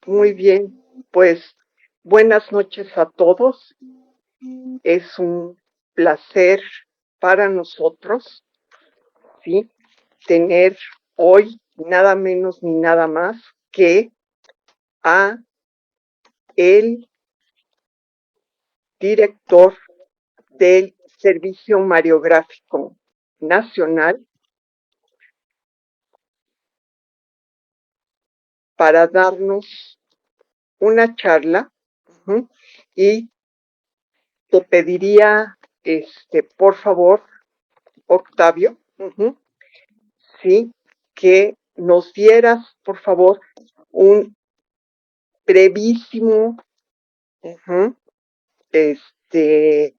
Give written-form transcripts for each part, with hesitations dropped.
Muy bien, pues buenas noches a todos. Es un placer para nosotros, ¿sí? Tener hoy nada menos ni nada más que a el director del Servicio Mariográfico Nacional para darnos una charla. uh-huh, y te pediría, por favor, Octavio, sí, que nos dieras, por favor, un brevísimo, uh-huh, este,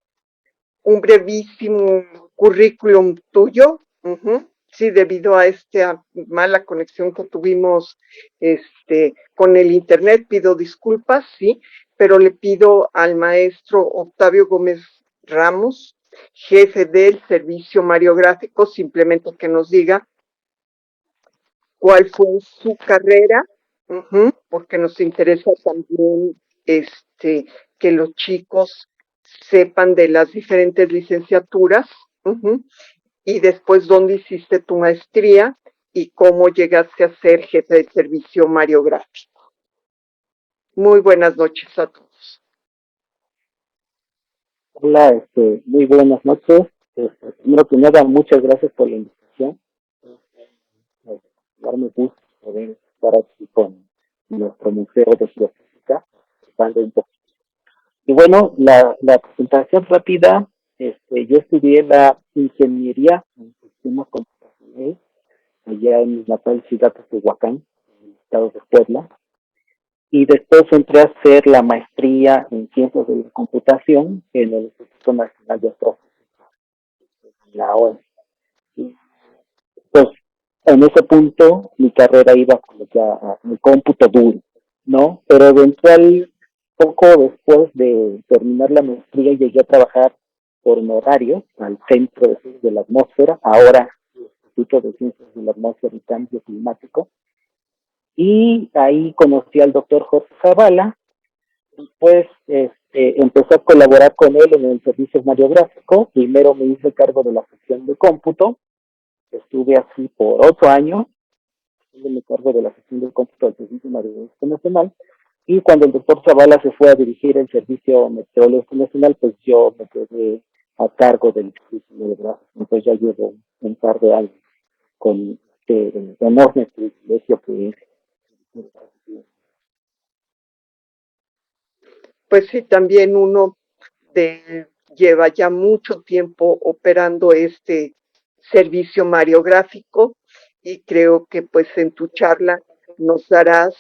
un brevísimo currículum tuyo, sí, debido a esta mala conexión que tuvimos con el internet, pido disculpas, sí, pero le pido al maestro Octavio Gómez Ramos, jefe del servicio mariográfico, simplemente que nos diga cuál fue su carrera, porque nos interesa también que los chicos sepan de las diferentes licenciaturas, y después dónde hiciste tu maestría y cómo llegaste a ser jefe de servicio mariográfico. Muy buenas noches a todos. Hola, muy buenas noches. Primero que nada, muchas gracias por la invitación. Darme gusto poder estar aquí con nuestro Museo de Geofísica. Y bueno, la presentación rápida, yo estudié la ingeniería en sistemas computacionales allá en mi natal ciudad de Tehuacán, en el estado de Puebla. Y después entré a hacer la maestría en ciencias de la computación en el Instituto Nacional de Astrofísica, la OES. Y pues en ese punto mi carrera iba como ya a mi cómputo duro, ¿no? Pero eventual, poco después de terminar la maestría, llegué a trabajar por honorario al Centro de Ciencias de la Atmósfera, ahora el Instituto de Ciencias de la Atmósfera y Cambio Climático, y ahí conocí al doctor Jorge Zavala. Después empecé a colaborar con él en el servicio mariográfico. Primero me hice cargo de la sección de cómputo. Estuve así por 8 años, me cargo de la sección de cómputo del Servicio Mariográfico Nacional. Y cuando el doctor Zavala se fue a dirigir el Servicio Meteorológico Nacional, pues yo me quedé a cargo del Servicio Mariográfico. Entonces ya llevo un par de años con este enorme privilegio que es. Pues sí, también uno lleva ya mucho tiempo operando este servicio mariográfico y creo que pues en tu charla nos darás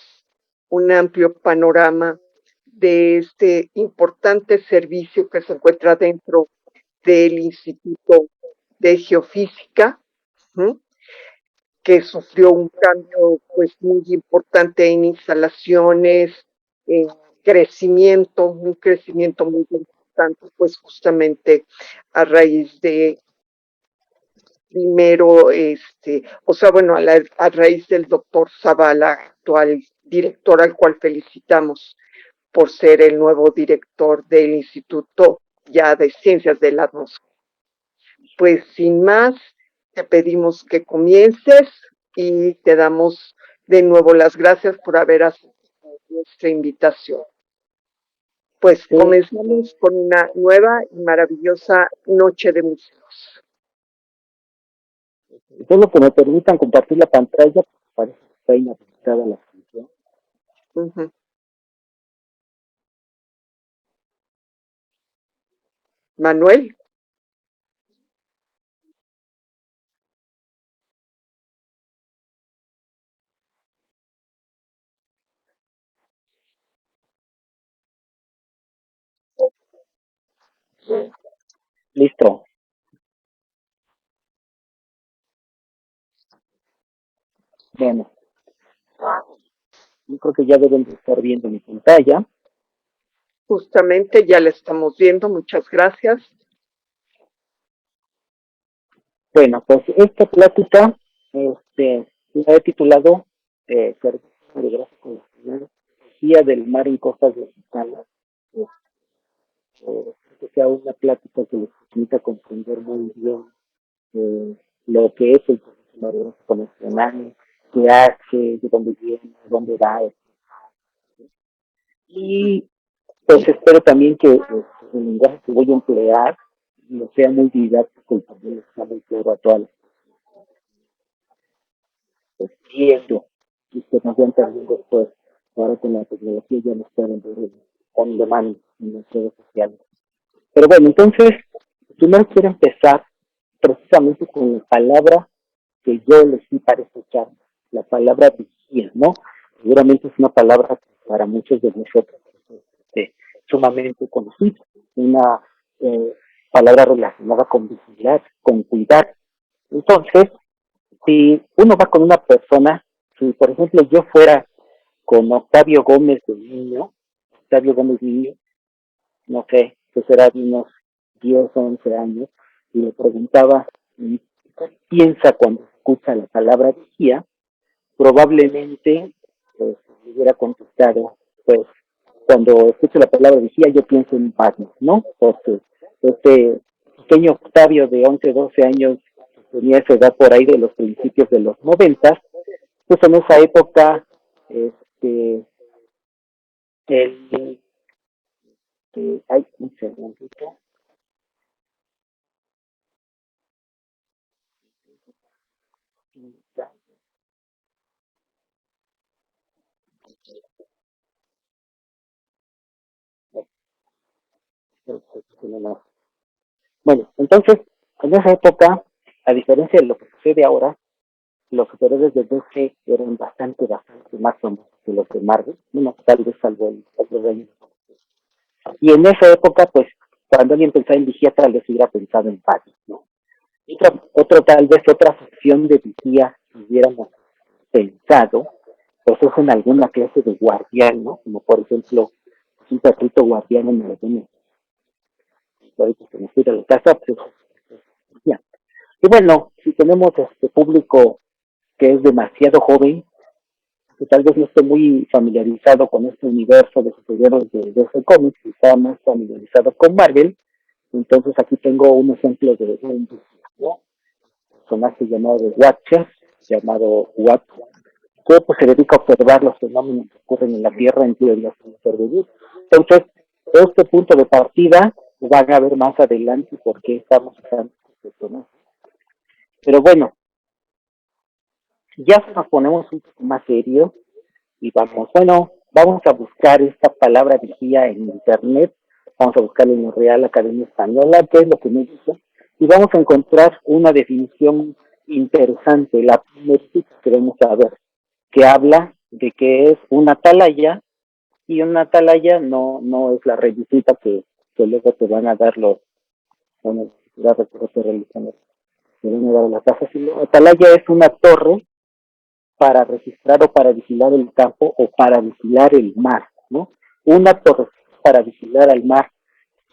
un amplio panorama de este importante servicio que se encuentra dentro del Instituto de Geofísica, ¿sí? Que sufrió un cambio pues muy importante en instalaciones, en crecimiento, un crecimiento muy importante, pues justamente a raíz de primero, a raíz del doctor Zavala, actual director, al cual felicitamos por ser el nuevo director del Instituto ya de Ciencias de la Atmósfera. Pues sin más, te pedimos que comiences y te damos de nuevo las gracias por haber aceptado nuestra invitación. Pues Sí, comenzamos con una nueva y maravillosa noche de museos. solo que me permitan compartir la pantalla, porque parece que está inhabilitada la función. Uh-huh. Manuel, Listo. Bueno, yo creo que ya deben de estar viendo mi pantalla. justamente ya la estamos viendo, muchas gracias. Bueno, pues esta plática la he titulado Servicio Radiográfico Nacional vigía del mar en costas mexicanas, eh, que sea una plática que les permita comprender muy bien lo que es el proceso mareoso convencional, qué hace, de dónde viene, dónde va. Y pues espero también que el lenguaje que voy a emplear no sea muy didáctico y también les sea muy claro a todas las personas. Viendo y que nos vean también después, ahora con la tecnología ya nos pueden ver on demand en las redes sociales. Pero bueno, entonces, primero quiero empezar precisamente con la palabra que yo elegí para escuchar, la palabra vigía, ¿no? Seguramente es una palabra que para muchos de nosotros es sumamente conocida, una eh, palabra relacionada con vigilar, con cuidar. Entonces, si uno va con una persona, si por ejemplo yo fuera con Octavio Gómez de niño, Octavio Gómez niño, no sé, que será de unos 10 o 11 años, y le preguntaba qué piensa cuando escucha la palabra vigía, probablemente pues, me hubiera contestado, pues cuando escucho la palabra vigía yo pienso en Batman, ¿no? Porque este pequeño Octavio de 11 12 años, tenía esa edad por ahí de los principios de los 90, pues en esa época, este, el, hay un segundito, bueno, entonces, en esa época, a diferencia de lo que sucede ahora, los superhéroes de DC eran bastante más famosos que los de Marvel, no tal vez salvo el Rey. Y en esa época, pues, cuando alguien pensaba en vigía, tal vez hubiera pensado en Batman, ¿no? Tal vez otra sección de vigía que hubiéramos pensado, pues es en alguna clase de guardián, ¿no? Como por ejemplo, pues, un perrito guardián en alguna ahorita que nos cuida la casa, pues ya. Y bueno, si tenemos este público que es demasiado joven, que tal vez no esté muy familiarizado con este universo de superhéroes de ese cómic, y está más familiarizado con Marvel, entonces aquí tengo un ejemplo de un personaje llamado The Watcher, llamado Watt, que pues, se dedica a observar los fenómenos que ocurren en la Tierra en teoría sin sobrevivir. Entonces, este punto de partida van a ver más adelante por qué estamos usando este personaje. Pero bueno, ya nos ponemos un poco más serio y vamos a buscar esta palabra vigía en internet, vamos a buscarla en la Real Academia Española, qué es lo que me dice, y vamos a encontrar una definición interesante, la primera que queremos saber, que habla de que es una atalaya, y una atalaya no es la revisita que luego te van a dar los, bueno, ya recuerdo que realizan, te van a dar a la casa, sino atalaya es una torre para registrar o para vigilar el campo o para vigilar el mar, ¿no? Una torre para vigilar al mar.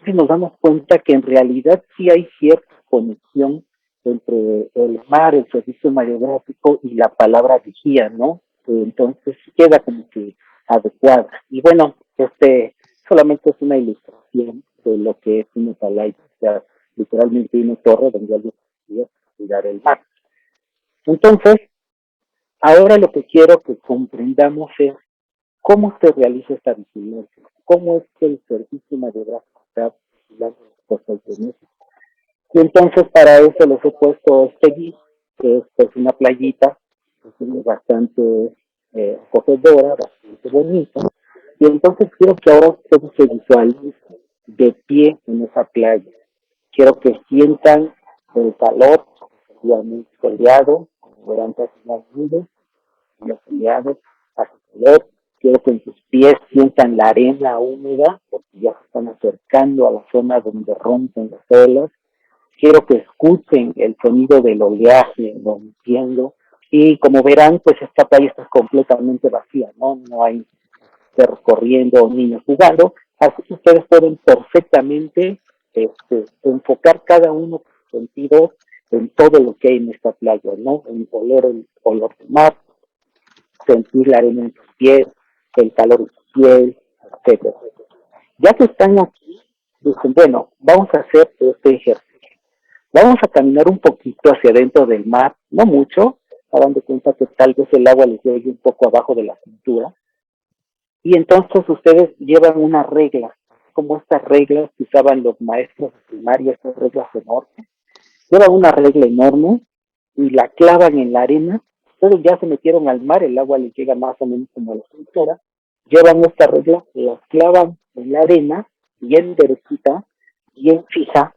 Si nos damos cuenta que en realidad sí hay cierta conexión entre el mar, el servicio mareográfico y la palabra vigía, ¿no? Entonces queda como que adecuada. Y bueno, solamente es una ilustración de lo que es una atalaya, o sea, literalmente una torre donde alguien podría cuidar el mar. Entonces, ahora lo que quiero que comprendamos es cómo se realiza esta vigilancia, cómo es que el servicio mareográfico está vigilando las costas de México. Y entonces para eso les he puesto este GIF, que es pues, una playita, es bastante acogedora, bastante bonita. Y entonces quiero que ahora ustedes se visualicen de pie en esa playa. Quiero que sientan el calor, efectivamente soleado, como verán casi más nubes, los soleados, hace calor. Quiero que en sus pies sientan la arena húmeda, porque ya se están acercando a la zona donde rompen las olas. Quiero que escuchen el sonido del oleaje rompiendo. Y como verán, pues esta playa está completamente vacía, ¿no? No hay perros corriendo o niños jugando. Así que ustedes pueden perfectamente enfocar cada uno de sus sentidos en todo lo que hay en esta playa, ¿no? En oler el olor del mar, sentir la arena en tus pies, el calor en tus piel, etcétera. Ya que están aquí, dicen, bueno, vamos a hacer este ejercicio. Vamos a caminar un poquito hacia adentro del mar, no mucho, hagan de cuenta que tal vez el agua les llegue un poco abajo de la cintura, y entonces ustedes llevan una regla, como estas reglas que usaban los maestros de primaria, estas reglas enormes, llevan una regla enorme y la clavan en la arena, ustedes ya se metieron al mar, el agua les llega más o menos como a la cintura, llevan esta regla, la clavan en la arena, bien derechita, bien fija,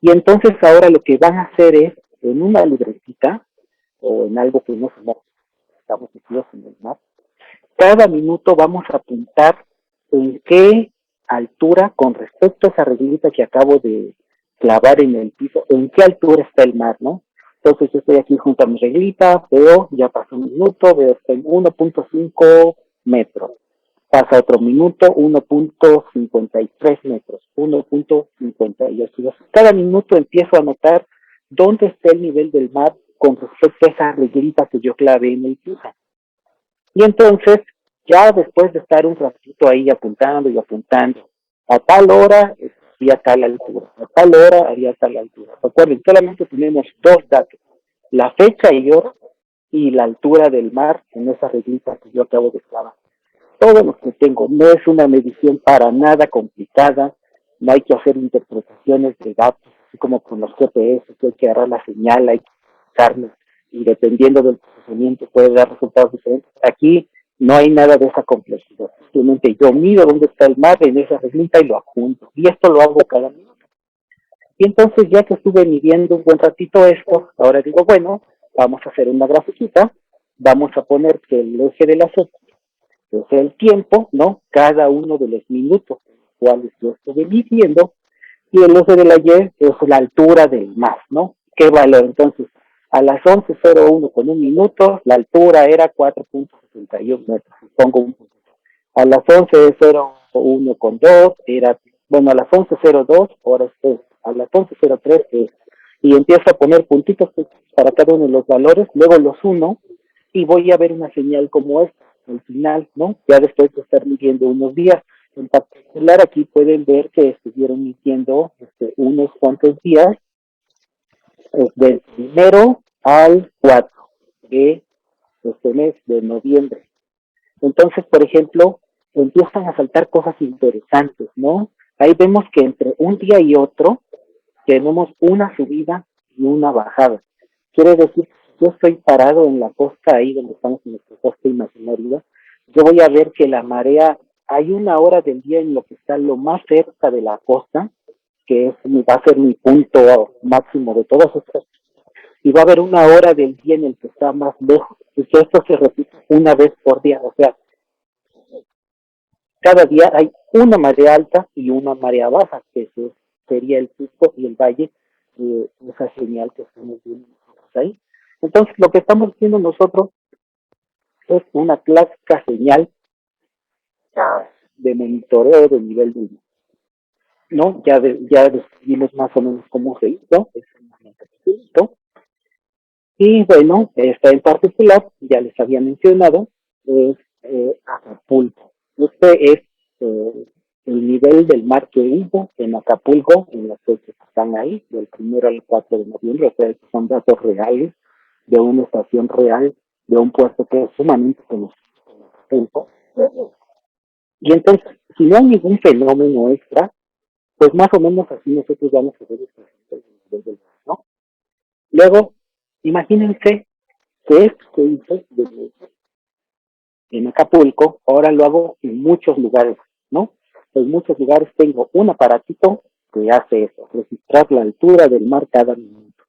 y entonces ahora lo que van a hacer es, en una libretita, o en algo que no se estamos metidos en el mar, cada minuto vamos a apuntar en qué altura, con respecto a esa reglita que acabo de clavar en el piso, en qué altura está el mar, ¿no? Entonces yo estoy aquí junto a mi reglita, veo, ya pasó un minuto, veo está en 1.5 metros. Pasa otro minuto, 1.53 metros, 1.58. Cada minuto empiezo a notar dónde está el nivel del mar con respecto a esa reglita que yo clavé en el piso. Y entonces, ya después de estar un ratito ahí apuntando y apuntando, a tal hora había tal altura, a tal hora había tal altura. Recuerden, solamente tenemos dos datos, la fecha y hora y la altura del mar en esa reglita que yo acabo de clavar. Todo lo que tengo no es una medición para nada complicada, no hay que hacer interpretaciones de datos, así como con los GPS, que hay que agarrar la señal, hay que usarla, y dependiendo del procesamiento puede dar resultados diferentes. Aquí no hay nada de esa complejidad, simplemente yo mido dónde está el mar en esa reglita y lo adjunto, y esto lo hago cada minuto. Y entonces ya que estuve midiendo un buen ratito esto, ahora digo, bueno, vamos a hacer una grafiquita, vamos a poner que el eje de la Z es el tiempo, ¿no? Cada uno de los minutos en los cuales yo estuve midiendo, y el eje de la Y es la altura del mar, ¿no? ¿Qué valor? Entonces, a las 11:01 con un minuto, la altura era 4.61 metros. Pongo un punto. A las 11:01 con 2 era, bueno, a las 11:02, ahora es, a las 11:03 es, y empiezo a poner puntitos para cada uno de los valores, luego los uno, y voy a ver una señal como esta, al final, ¿no? Ya después de estar midiendo unos días. En particular, aquí pueden ver que estuvieron midiendo unos cuantos días, del primero al 4 de este mes de noviembre. Entonces, por ejemplo, empiezan a saltar cosas interesantes, ¿no? Ahí vemos que entre un día y otro tenemos una subida y una bajada. Quiere decir que si yo estoy parado en la costa, ahí donde estamos en nuestra costa imaginaria, yo voy a ver que la marea, hay una hora del día en lo que está lo más cerca de la costa, que es, va a ser mi punto máximo de todas estas, y va a haber una hora del día en el que está más lejos, y que esto se repite una vez por día, o sea, cada día hay una marea alta y una marea baja, que sería el pico y el valle, esa señal que estamos viendo nosotros ahí. Entonces, lo que estamos haciendo nosotros es una clásica señal de monitoreo del nivel de uno, ¿no? Ya describimos más o menos cómo se hizo, es un, y bueno, esta en particular, ya les había mencionado, es Acapulco. Este es eh, el nivel del mar que hubo en Acapulco en las fechas que están ahí, del 1 al 4 de noviembre, o sea, estos son datos reales de una estación real, de un puerto que es sumamente conocido en Acapulco. Y entonces, si no hay ningún fenómeno extra, pues más o menos así nosotros vamos a ver el nivel del mar, ¿no? Luego, imagínense que esto que hice en Acapulco, ahora lo hago en muchos lugares, ¿no? En muchos lugares tengo un aparatito que hace eso, registrar la altura del mar cada minuto.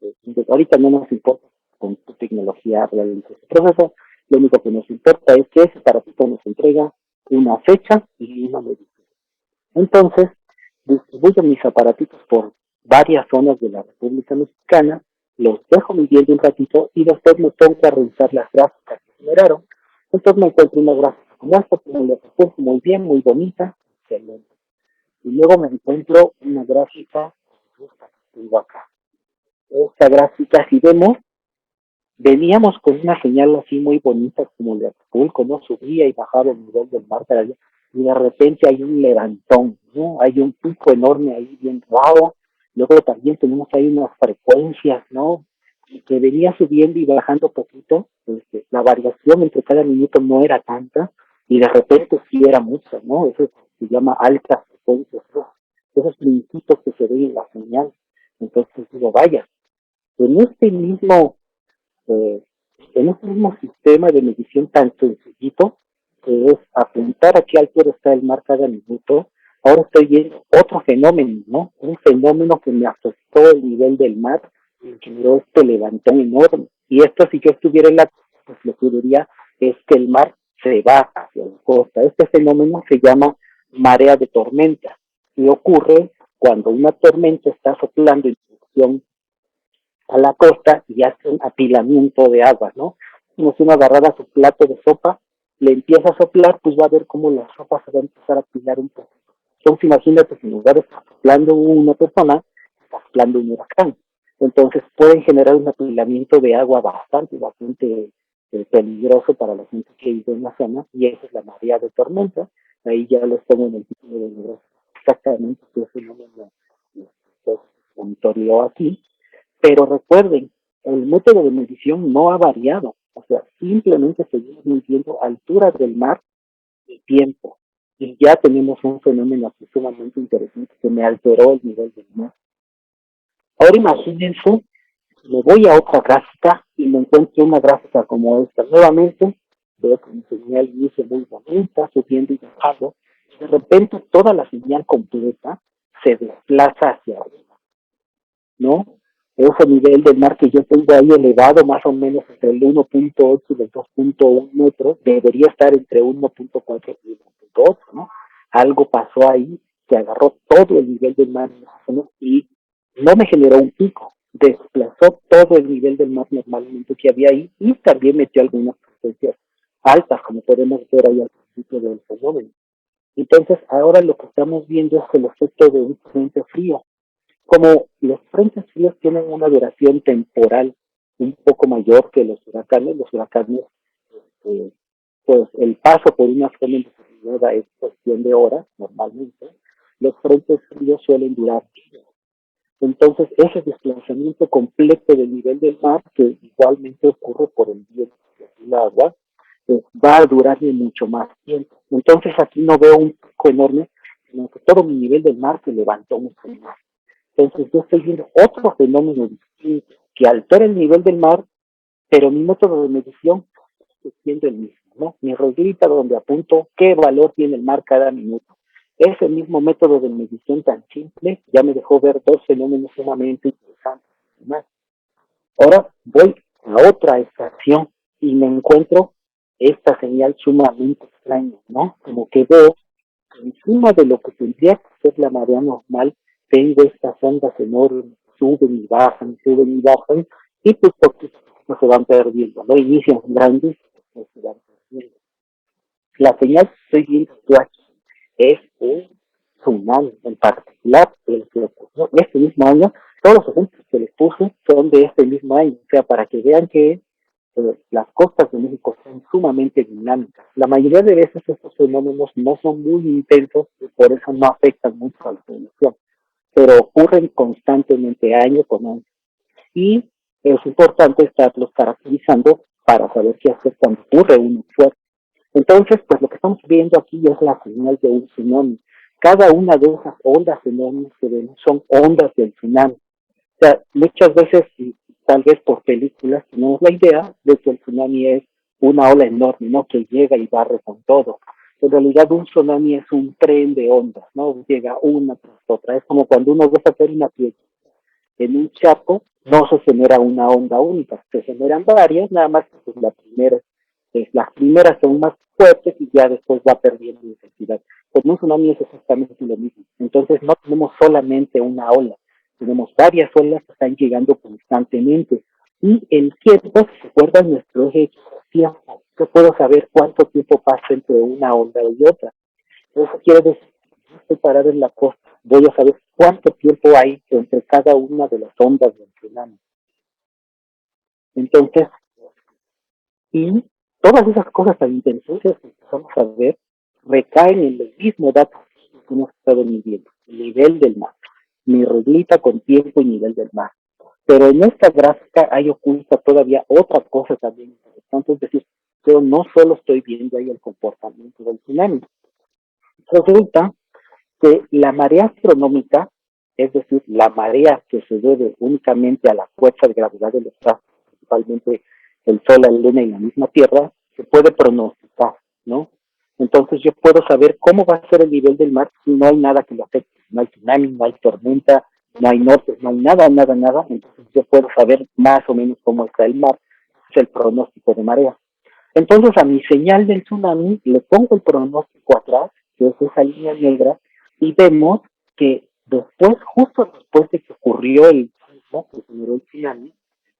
Entonces, ahorita no nos importa con qué tecnología realiza ese proceso, lo único que nos importa es que ese aparatito nos entrega una fecha y una medición. Entonces, distribuyo mis aparatitos por varias zonas de la República Mexicana, los dejo midiendo un ratito y después me pongo a revisar las gráficas que generaron. Entonces me encuentro una gráfica como esta, que me la puse muy bien, muy bonita, excelente. Y luego me encuentro una gráfica que tengo acá. Esta gráfica, si vemos, Veníamos con una señal así muy bonita como de Acapulco, ¿no? Subía y bajaba el nivel del mar cada día, y de repente hay un levantón, ¿no? Hay un pico enorme ahí bien raro, luego también tenemos ahí unas frecuencias, ¿no? Y que venía subiendo y bajando poquito, pues, la variación entre cada minuto no era tanta, y de repente sí era mucha, ¿no? Eso se llama altas frecuencias, ¿no? Esos minutitos que se ven en la señal. Entonces digo, vaya, en este mismo eh, en este mismo sistema de medición tan sencillito, que es apuntar a qué altura está el mar cada minuto, ahora estoy viendo otro fenómeno, ¿no? Un fenómeno que me afectó el nivel del mar y generó este levantón enorme. Y esto, si yo estuviera en la costa, pues lo que diría es que el mar se va hacia la costa. Este fenómeno se llama marea de tormenta y ocurre cuando una tormenta está soplando en dirección a la costa y hace un apilamiento de agua, ¿no? Como si uno agarrara su plato de sopa, le empieza a soplar, pues va a ver cómo la sopa se va a empezar a apilar un poco. Entonces imagínate que en lugar de estar soplando una persona, está soplando un huracán. Entonces pueden generar un apilamiento de agua bastante peligroso para la gente que vive en la zona, y esa es la marea de tormenta. Ahí ya les pongo en el título de libro exactamente qué fenómeno se monitoreó aquí, pero recuerden, el método de medición no ha variado. O sea, simplemente seguimos midiendo alturas del mar y tiempo. Y ya tenemos un fenómeno aquí sumamente interesante que me alteró el nivel del mar. Ahora imagínense, me voy a otra gráfica y me encuentro una gráfica como esta. Nuevamente, veo que mi señal inicia muy bonita, subiendo y bajando. De repente, toda la señal completa se desplaza hacia arriba, ¿no? Ese nivel del mar que yo tengo ahí elevado más o menos entre el 1.8 y el 2.1 metros, debería estar entre 1.4 y 1.8, ¿no? Algo pasó ahí que agarró todo el nivel del mar y no me generó un pico, desplazó todo el nivel del mar normalmente que había ahí y también metió algunas frecuencias altas, como podemos ver ahí al principio del fenómeno. Entonces, ahora lo que estamos viendo es el efecto de un frente frío. Como los frentes fríos tienen una duración temporal un poco mayor que los huracanes, eh, pues el paso por una zona indeterminada es cuestión de horas normalmente, los frentes fríos suelen durar días. Entonces, ese desplazamiento completo del nivel del mar, que igualmente ocurre por el viento y el agua, va a durar de mucho más tiempo. Entonces, aquí no veo un pico enorme, sino que todo mi nivel del mar se levantó mucho más. Entonces yo estoy viendo otro fenómeno distinto que altera el nivel del mar, pero mi método de medición sigue siendo el mismo, ¿no? Mi reglita donde apunto qué valor tiene el mar cada minuto. Ese mismo método de medición tan simple ya me dejó ver dos fenómenos sumamente interesantes. Ahora voy a otra estación y me encuentro esta señal sumamente extraña, ¿no? Como que veo encima de lo que tendría que ser la marea normal, tengo estas ondas enormes, suben y bajan, y pues poquito se van perdiendo, ¿no? Inician grandes y se van perdiendo. La señal que estoy viendo yo aquí es un tsunami en particular, el que ocurrió este mismo año. Todos los ejemplos que les puse son de este mismo año, o sea, para que vean que las costas de México son sumamente dinámicas. La mayoría de veces estos fenómenos no son muy intensos y por eso no afectan mucho a la población, pero ocurren constantemente año con año. Y es importante estarlos caracterizando para saber qué hacer cuando ocurre uno fuerte. Entonces, pues lo que estamos viendo aquí es la señal de un tsunami. Cada una de esas ondas enormes que vemos son ondas del tsunami. O sea, muchas veces, y tal vez por películas, tenemos la idea de que el tsunami es una ola enorme, ¿no? Que llega y barre con todo. En realidad, un tsunami es un tren de ondas, ¿no? Llega una tras otra. Es como cuando uno deja caer una piedra en un charco, no se genera una onda única, se generan varias, nada más que pues, las primeras son más fuertes y ya después va perdiendo intensidad. Con un tsunami es exactamente lo mismo. Entonces no tenemos solamente una ola, tenemos varias olas que están llegando constantemente. Y el tiempo, si se acuerdan, nuestro eje es tiempo. Yo puedo saber cuánto tiempo pasa entre una onda y otra. Eso quiere decir que estoy parado en la costa, voy a saber cuánto tiempo hay entre cada una de las ondas del tsunami. Entonces, Y todas esas cosas tan interesantes que empezamos a ver recaen en el mismo dato que hemos estado midiendo, el nivel del mar, mi reglita con tiempo y nivel del mar. Pero en esta gráfica hay oculta todavía otra cosa también interesante, es decir, yo no solo estoy viendo ahí el comportamiento del tsunami, resulta que la marea astronómica, es decir, la marea que se debe únicamente a la fuerza de gravedad de los astros, principalmente el Sol, la Luna y la misma Tierra, se puede pronosticar, ¿no? Entonces yo puedo saber cómo va a ser el nivel del mar si no hay nada que lo afecte. No hay tsunami, no hay tormenta, no hay norte, no hay nada, nada, nada. Entonces yo puedo saber más o menos cómo está el mar. Es el pronóstico de marea. Entonces a mi señal del tsunami le pongo el pronóstico atrás, que es esa línea negra, y vemos que después, justo después de que ocurrió el sismo que generó el tsunami,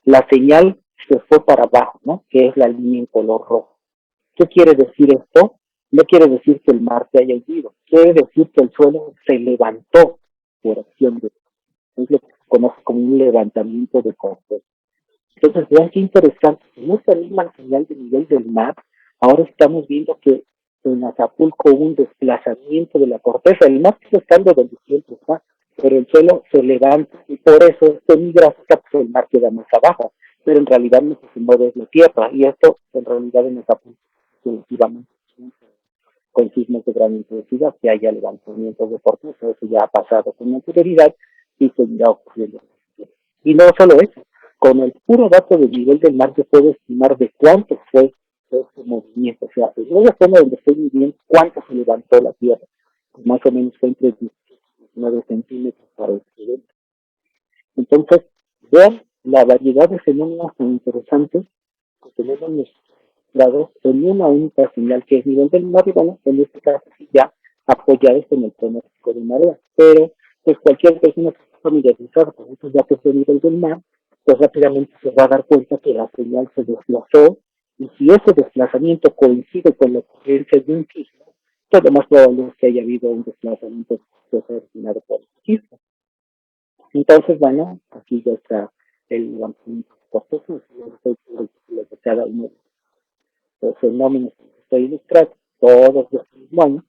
la señal se fue para abajo, ¿no? Que es la línea en color rojo. ¿Qué quiere decir esto? No quiere decir que el mar se haya hundido, quiere decir que el suelo se levantó por acción de, es lo que se conoce como un levantamiento de corteza. Entonces, vean qué interesante. En esta misma señal de nivel del mar, ahora estamos viendo que en Acapulco hubo un desplazamiento de la corteza. El mar sigue estando donde siempre está, pero el suelo se levanta y por eso en mi gráfica pues el mar queda más abajo. Pero en realidad lo que se mueve es la tierra y esto en realidad en Acapulco definitivamente con sismos de gran intensidad, que haya levantamientos de corteza. Eso ya ha pasado con anterioridad y seguirá ocurriendo. Y no solo eso, con el puro dato del nivel del mar se puede estimar de cuánto fue ese movimiento. O sea, en la zona donde estoy viviendo, cuánto se levantó la Tierra. Pues más o menos fue entre 19 centímetros para el evento. Entonces, vean la variedad de fenómenos tan interesantes que tenemos registrados en una única señal que es nivel del mar y bueno, en este caso sí ya apoyados en el pronóstico de marea. Pero pues cualquier persona que esté familiarizada con estos datos de nivel del mar, pues rápidamente se va a dar cuenta que la señal se desplazó y si ese desplazamiento coincide con la ocurrencia de un sismo, pues lo más probable es que haya habido un desplazamiento que se ha originado por el sismo. Entonces, bueno, aquí ya está el levantamiento de cortezas, lo que cada uno de los fenómenos que estoy ilustrando, todos los mismos años.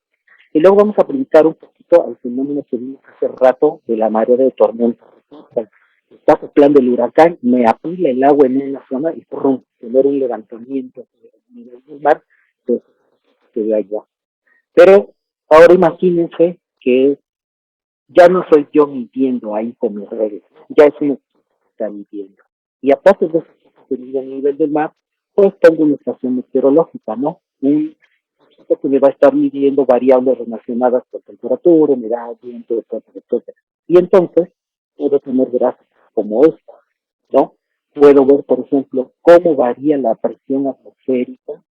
Y luego vamos a aplicar un poquito al fenómeno que vimos hace rato de la marea de tormenta. Está soplando el huracán, me apila el agua en una zona y ¡prum! Genera un levantamiento a nivel del mar, pues se ve allá. Pero ahora imagínense que ya no soy yo midiendo ahí con mis redes, ya es un equipo que está midiendo. Y aparte de eso que mide a nivel del mar, pues tengo una estación meteorológica, ¿no? Un equipo que me va a estar midiendo variables relacionadas con temperatura, humedad, viento, etcétera, etcétera. Y entonces puedo tener gráficas como esta, ¿no? Puedo ver, por ejemplo, cómo varía la presión atmosférica,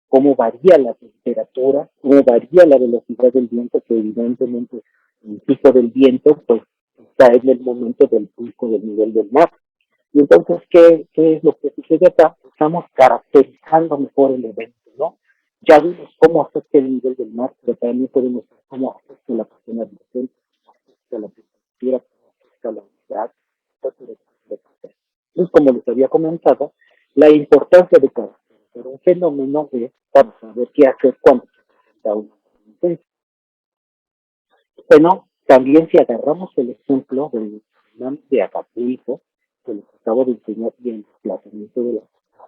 cómo varía la temperatura, cómo varía la velocidad del viento, que evidentemente el pico del viento pues está en el momento del pico del nivel del mar. Y entonces, ¿qué es lo que sucede acá? Estamos caracterizando mejor el evento, ¿no? Ya vimos cómo afecta el nivel del mar, pero también podemos ver cómo afecta la presión ambiental, afecta la temperatura, afecta la humedad, etcétera, etcétera. Entonces, como les había comentado, la importancia de caracterizar un fenómeno es para saber qué hacer cuando se presenta una emergencia. Bueno, también si agarramos el ejemplo del tsunami de Acapulco, que les acabo de enseñar, y el desplazamiento de las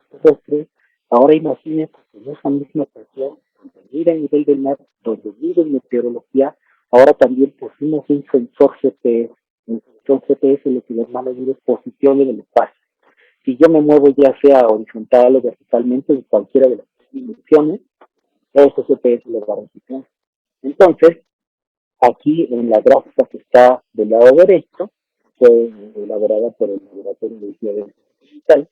terrestres, ahora imagínense que en esa misma ocasión, donde mira el nivel del mar, donde mide meteorología, ahora también pusimos un sensor GPS. Un sensor GPS lo que nos va a medir es posición en el espacio. Si yo me muevo ya sea horizontal o verticalmente en cualquiera de las dimensiones, ese GPS lo va a registrar. Entonces, aquí en la gráfica que está del lado derecho, fue elaborada por el Laboratorio de Geodesia Digital.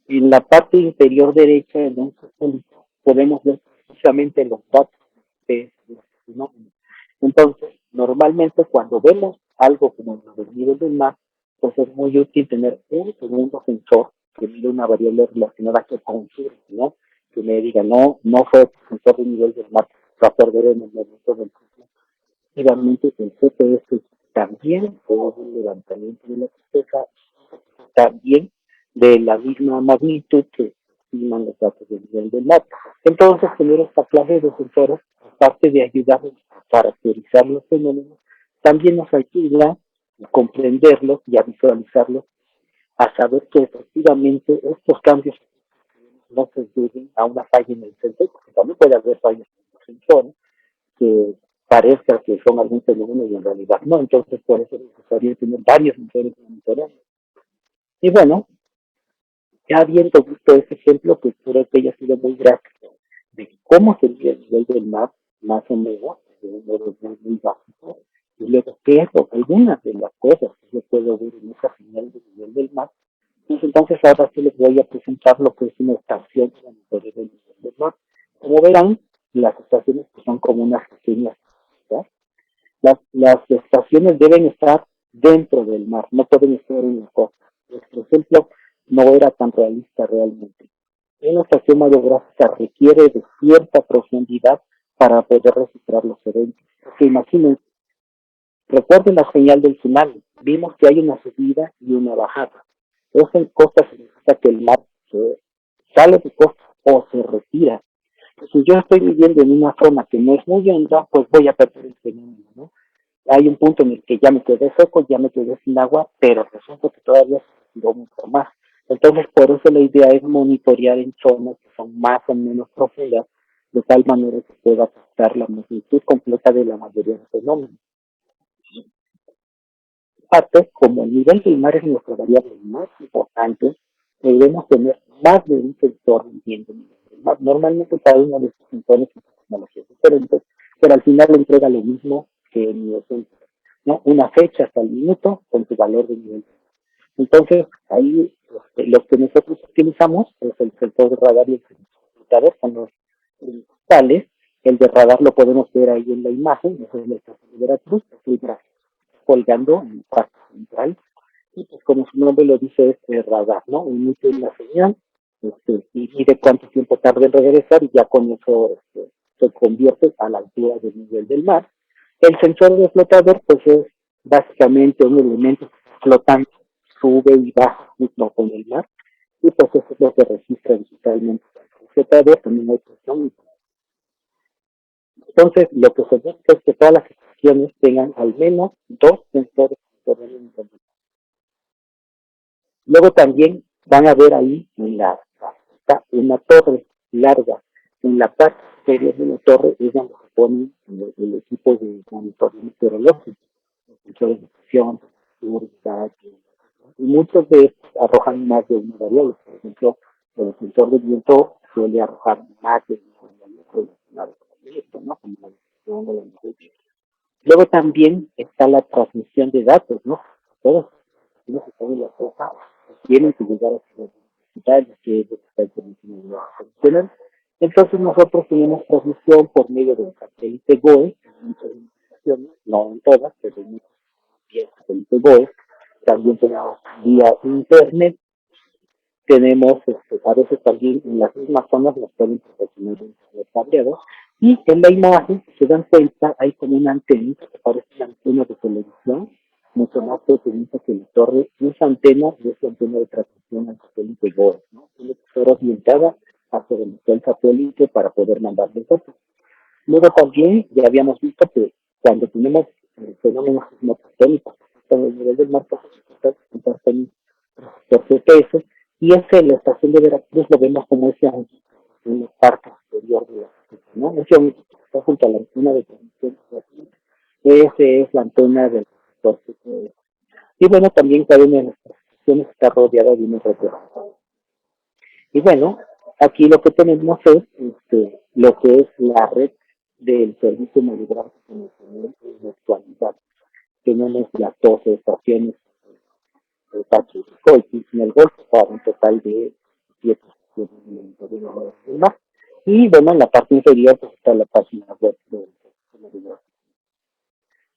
En la parte inferior derecha, en un satélite, podemos ver precisamente los datos de este fenómeno. Entonces, normalmente cuando vemos algo como el nivel del mar, pues es muy útil tener un segundo sensor que mide una variable relacionada que confirme, ¿no? Que me diga, no, no fue el sensor de nivel del mar que se va a perder en el momento del sismo. Realmente el GPS también fue un levantamiento de la corteza, también de la misma magnitud que estiman los datos del nivel del mar. Entonces, tener esta clase de sensores, aparte de ayudarnos a caracterizar los fenómenos, también nos ayuda a comprenderlos y a visualizarlos, a saber que efectivamente estos cambios no se deben a una falla en el sensor, porque también puede haber fallas en el sensor que parezca que son algún fenómeno y en realidad no. Entonces, por eso es necesario tener varios sensores monitoreando. Y bueno, ya habiendo visto ese ejemplo, pues creo que ya ha sido muy gráfico de cómo sería el nivel del mar, más o menos, de un modo muy básico, y luego qué es algunas de las cosas que yo puedo ver en esa señal del nivel del mar. Pues entonces ahora sí les voy a presentar lo que es una estación de monitoreo del nivel del mar. Como verán, las estaciones pues, son como unas pequeñas, ¿verdad? Las estaciones deben estar dentro del mar, no pueden estar en la costa. Nuestro ejemplo no era tan realista realmente. Una estación hidrográfica requiere de cierta profundidad para poder registrar los eventos. Porque imaginen, recuerden la señal del tsunami. Vimos que hay una subida y una bajada. Eso en costa significa que el mar se sale de costa o se retira. Si yo estoy viviendo en una zona que no es muy honda, pues voy a perder el fenómeno, ¿no? Hay un punto en el que ya me quedé seco, ya me quedé sin agua, pero resulta que todavía se retiró mucho más. Entonces, por eso la idea es monitorear en zonas que son más o menos profundas, de tal manera que pueda captar la magnitud completa de la mayoría de fenómenos. Aparte, como el nivel del mar es nuestra variable más importante, debemos tener más de un sensor midiendo el nivel del mar. Normalmente cada uno de estos sensores tiene tecnologías diferentes, pero al final le entrega lo mismo que en el centro, ¿no? Una fecha hasta el minuto con su valor de nivel. Entonces, ahí lo que nosotros utilizamos es el sensor de radar y el sensor de flotador, son los principales. El de radar lo podemos ver ahí en la imagen, eso es la estación de Veracruz, estoy colgando en la parte central, y pues como su nombre lo dice, es el radar, ¿no? Emite la señal, y mide cuánto tiempo tarda en regresar, y ya con eso se convierte a la altura del nivel del mar. El sensor de flotador, pues es básicamente un elemento flotante, sube y baja junto con el mar, y pues eso es lo que registra digitalmente. El flotador también hay presión. Entonces, lo que se busca es que todas las estaciones tengan al menos dos sensores de. Luego también van a ver ahí en una torre larga. En la parte superior de la torre es donde se ponen el equipo de monitoreo meteorológico, los sensores de presión, seguridad, y muchos de estos arrojan más de una variable. Por ejemplo, el sensor de viento suele arrojar más de una variable relacionada con el viento, ¿no? Como la dirección de la nube. Luego también está la transmisión de datos, ¿no? Todos los que están en la cosa tienen que llegar a sus necesidades, que es lo que está permitiendo funcionar. Entonces nosotros tenemos transmisión por medio del satélite GOE, en muchas administraciones, no en todas, pero en muchas el satélite GOE. También tenemos vía internet, tenemos a veces también en las mismas zonas las pueden proporcionar los cableados, y en la imagen, si se dan cuenta, hay como una antena que parece una antena de televisión, mucho más pequeñita que la torre, y esa antena es la antena de transmisión al satélite GOES, ¿no? Tiene que ser orientada hacia donde está el satélite para poder mandarle fotos. Luego también ya habíamos visto que cuando tenemos fenómenos sismotectónicos, el nivel del mar pasa a comportan por GPS, y ese la estación de Veracruz lo vemos como ese anguito en la parte superior de la estación, ¿no? Ese anguito que está junto a la antena de transmisión, ese es la antena del sector GPS. Y bueno, también cada una de nuestras estaciones está rodeada de un retrovisor. Y bueno, aquí lo que tenemos es lo que es la red del servicio hidrográfico nacional en la actualidad. Tenemos las 12 estaciones de Pacífico y en el Golfo para un total de 7 estaciones de mar. Y bueno, en la parte inferior pues, está la página web del servicio hidrográfico.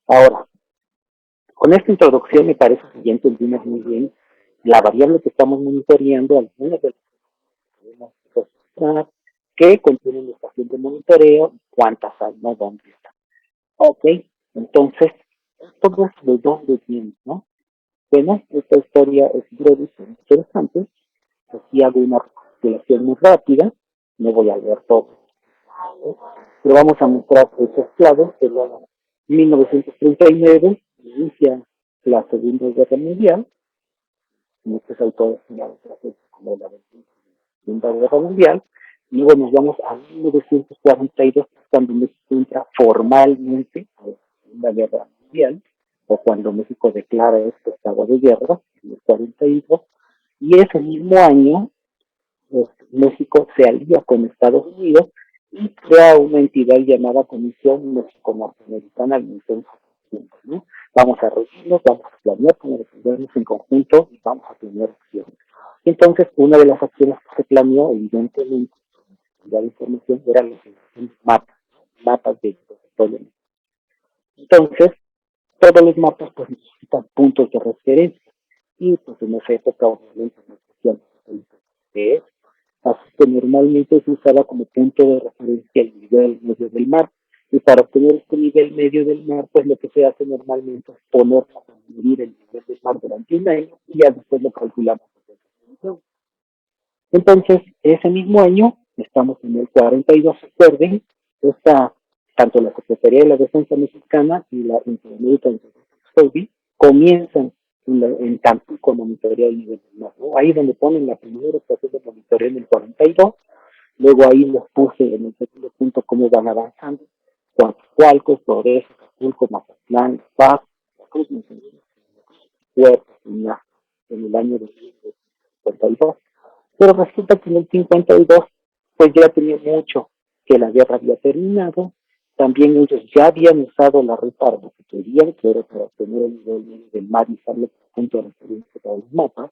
Ahora, con esta introducción me parece que ya entendimos muy bien la variable que estamos monitoreando, algunas de las que podemos registrar, que contienen la estación de monitoreo, cuántas hay, ¿no? ¿Dónde están? Ok, entonces, todo es de dónde viene, ¿no? Bueno, esta historia es breve, pero interesante. Aquí hago una recapitulación muy rápida, no voy a leer todo, ¿eh? Pero vamos a mostrar hechos claves que en 1939 inicia la Segunda Guerra Mundial, muchos autores señalan como la Segunda Guerra Mundial. Luego nos vamos a 1942, cuando México entra formalmente a la Segunda Guerra Mundial, o cuando México declara este estado de guerra, en el 42, y ese mismo año México se alía con Estados Unidos y crea una entidad llamada Comisión México-Norteamericana de Defensa Conjunta, ¿no? Vamos a reunirnos, vamos a planear cómo defendernos en conjunto y vamos a tener acciones. Entonces, una de las acciones que se planeó, evidentemente, la información, era los mapas de territorio. Entonces, todos los mapas pues necesitan puntos de referencia y pues en esa época obviamente no existían de así que normalmente se usaba como punto de referencia el nivel medio del mar. Y para obtener este nivel medio del mar, pues lo que se hace normalmente es poner a medir el nivel del mar durante un año y ya después lo calculamos. Entonces, ese mismo año, estamos en el 42, recuerden, esta, tanto la Secretaría de la Defensa Mexicana y la Interamerican Navy comienzan en Tampico a monitorear el nivel del mar, ¿no? Ahí donde ponen la primera estación de monitoreo en el 42, luego ahí les puse en el segundo punto cómo van avanzando, Coatzacoalcos, Progreso, Acapulco, Mazatlán, Paz, La Cruz, Puerto, en el año 2052. Pero resulta que en el 52, pues ya tenía mucho que la guerra había terminado. También ellos ya habían usado la red para lo que querían, que era para obtener el nivel del mar y usarlo como punto de referencia para los mapas.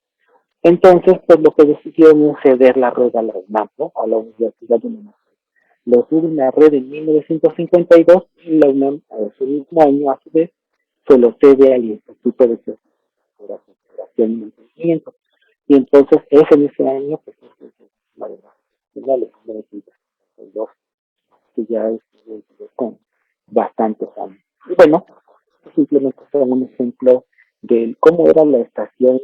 Entonces, pues lo que decidieron es ceder la red a la UNAM, ¿no? A la Universidad de UNAM. Lo suben la red en 1952 y la UNAM, a ese mismo año, a su vez, se lo cede al Instituto de Conservación y Mantenimiento. Y entonces es en ese año que la elección de 1952, que ya es con bastantes años. Y bueno, simplemente fue un ejemplo de cómo era la estación,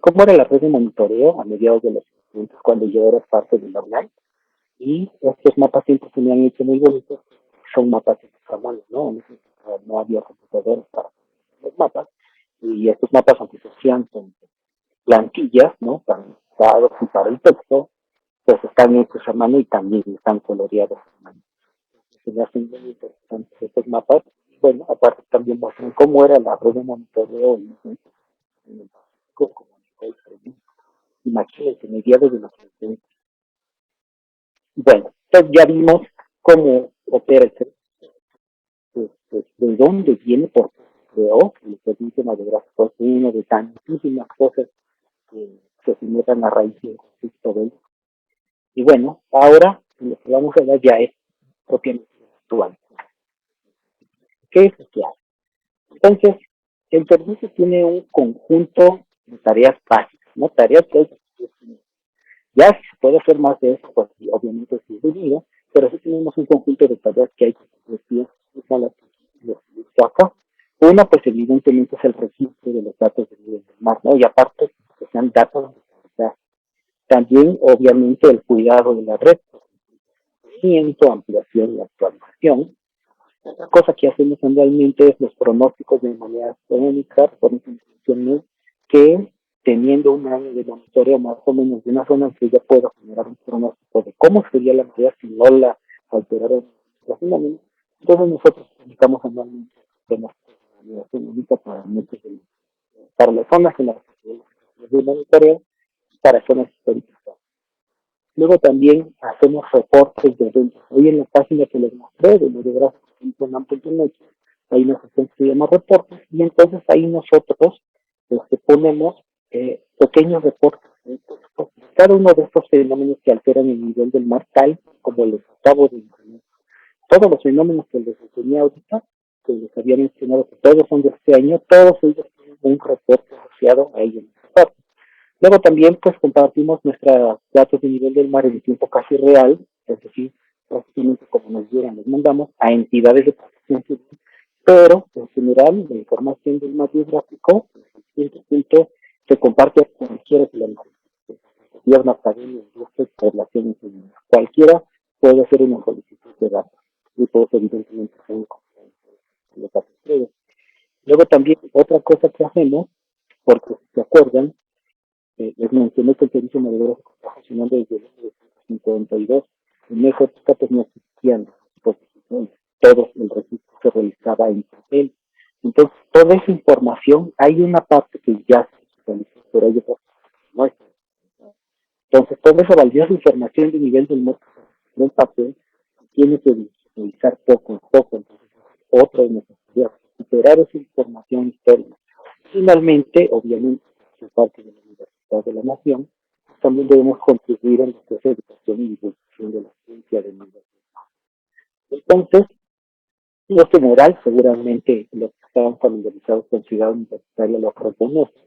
cómo era la red de monitoreo a mediados de los 60, cuando yo era parte de la UNAM. Y estos mapas siempre se me han hecho muy bonitos, son mapas hechos a mano, ¿no? No había computadores para los mapas, y estos mapas, aunque se hacían con plantillas, ¿no? Para y para el texto, pues están hechos a mano y también están coloreados a mano. Se me hacen muy interesantes estos mapas. Bueno, aparte también muestran cómo era la red de monitoreo en el Pacífico, como imagínense, mediados de los 70. Bueno, entonces ya vimos cómo opera el ser, de dónde viene, por qué se creó, el servicio radiográfico es uno de tantísimas cosas que se generan a raíz del conflicto bélico. Y bueno, ahora lo que vamos a ver ya es propiamente actual. ¿Qué es lo que hace? Entonces, el servicio tiene un conjunto de tareas básicas, ¿no? Tareas que hay que hacer. Ya si se puede hacer más de eso, pues obviamente sí es debido, pero sí tenemos un conjunto de tareas que hay que hacer. Acá. Una, pues evidentemente es el registro de los datos del nivel del mar, ¿no? Y aparte, que sean datos de calidad. También, obviamente, el cuidado de la red, ampliación y actualización. Otra cosa que hacemos anualmente es los pronósticos de manera astronómica, por ejemplo, que teniendo un año de monitoreo más o menos de una zona, que ya puedo generar un pronóstico de cómo sería la marea si no la alteraron los fenómenos. Entonces nosotros publicamos anualmente pronósticos de manera astronómica para las zonas en las que se monitoreo, para zonas históricas. Luego también hacemos reportes de eventos. Hoy en la página que les mostré, de mediográfico.unam.mx, hay una sección que se llama reportes, y entonces ahí nosotros ponemos pequeños reportes. Entonces, cada uno de estos fenómenos que alteran el nivel del mar, tal como les acabo de enseñar. Todos los fenómenos que les enseñé ahorita, que les había mencionado que todos son de este año, todos ellos tienen un reporte asociado a ellos. Luego también pues compartimos nuestros datos de nivel del mar en tiempo casi real, es decir, prácticamente como nos llegan, los mandamos a entidades de protección civil, pero en general la información del mar biográfico, en este punto, se comparte a cualquiera que la necesite. gobierno, academia, industria y población en general. Cualquiera puede hacer una solicitud de datos y todos evidentemente son los datos previos. Luego también otra cosa que hacemos, porque si se acuerdan, les mencioné que el servicio navegador está funcionando desde 1952. En esa época pues no existían dispositivos, todo el registro se realizaba en papel. Entonces, toda esa información, hay una parte que ya se digitalizó, pero hay otra que no está. Entonces, toda esa valiosa información de nivel del mundo en papel tiene que digitalizar poco a poco. Entonces, otra necesidad, recuperar esa información histórica. Finalmente, obviamente, por parte de la Universidad de la Nación, también debemos contribuir en lo que es educación y divulgación de la ciencia de nivel. Entonces, lo general, seguramente los que estaban familiarizados con Ciudad Universitaria lo reconocen.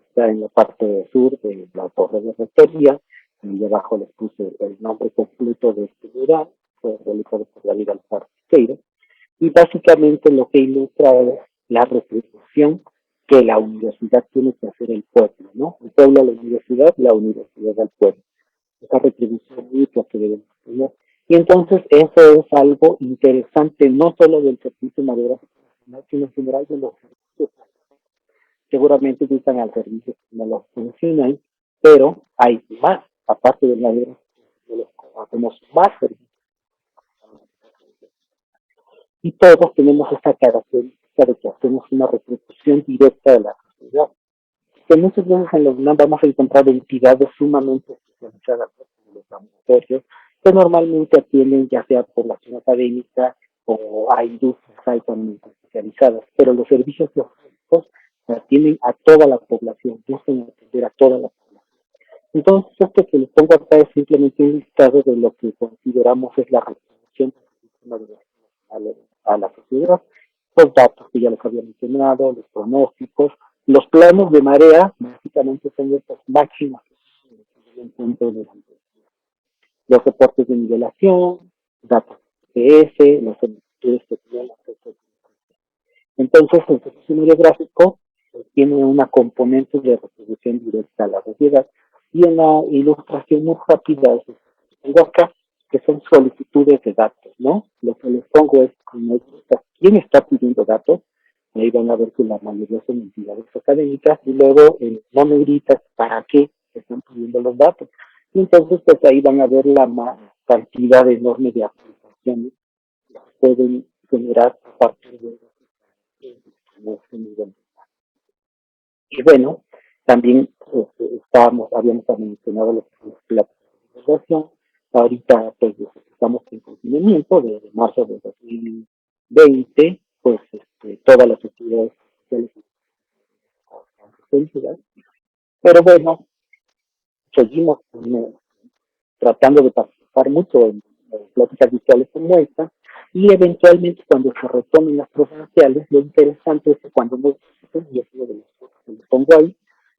Está en la parte sur de la torre de rectoría, y debajo les puse el nombre completo de este mural, fue realizado por David Alfaro Siqueira, y básicamente lo que ilustra es la retribución que la universidad tiene que hacer el pueblo, ¿no? El pueblo a la universidad al pueblo. Esa retribución mutua que debemos tener. Y entonces eso es algo interesante, no solo del servicio madera, sino en general de los servicios. Seguramente utilizan al servicio tecnológico nacional, pero hay más, aparte del madera, hacemos más servicios. Y todos tenemos esta característica de que hacemos una retribución directa de la sociedad. Que muchas veces en los UNAM vamos a encontrar entidades sumamente especializadas, como los laboratorios, que normalmente atienden ya sea población académica o a industrias altamente especializadas, pero los servicios logísticos atienden a toda la población, buscan atender a toda la población. Entonces, esto que les pongo acá es simplemente un listado de lo que consideramos es la retribución del sistema de a la sociedad, los datos que ya les había mencionado, los pronósticos, los planos de marea, básicamente son estas máximas que yo encuentro durante los reportes de nivelación, datos GPS, las solicitudes que tienen acceso. Entonces, el servicio hidrográfico tiene una componente de retribución directa a la sociedad y una ilustración muy rápida es tengo acá, que son solicitudes de datos, ¿no? Lo que les pongo es, como quién está pidiendo datos, ahí van a ver que la mayoría son entidades académicas, y luego en moneditas, ¿para qué están pidiendo los datos? Y entonces, pues ahí van a ver la cantidad enorme de aplicaciones que pueden generar a partir de este nivel. Y bueno, también habíamos mencionado los platos de relación. Ahorita pues estamos en confinamiento desde marzo de 2020, pues todas las actividades sociales están. Pero bueno, seguimos tratando de participar mucho en pláticas virtuales como esta, y eventualmente cuando se retomen las presenciales, lo interesante es que cuando nos visiten, y es uno de los fotos que les pongo ahí,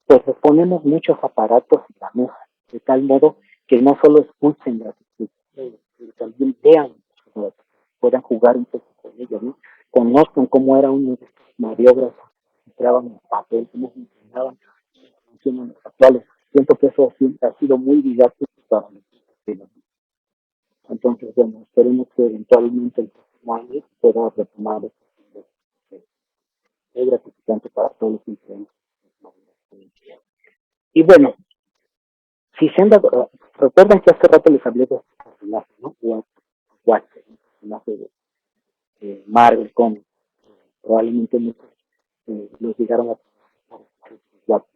pues les ponemos muchos aparatos en la mesa, de tal modo que no solo escuchen las explicaciones, sino también vean, puedan jugar un poco con ellos, ¿no? Conozcan cómo era uno de estos maniobras, entraban en papel, cómo funcionaban, funcionan los actuales. Siento que eso ha sido muy didáctico para nosotros. Entonces, bueno, esperemos que eventualmente el próximo año pueda retomar esto. Es gratificante para todos los incidentes. Y bueno, si se han dado, recuerdan que hace rato les hablé de este personaje, ¿no? Watcher, un personaje de Marvel Comics. Probablemente muchos los llegaron a Watcher.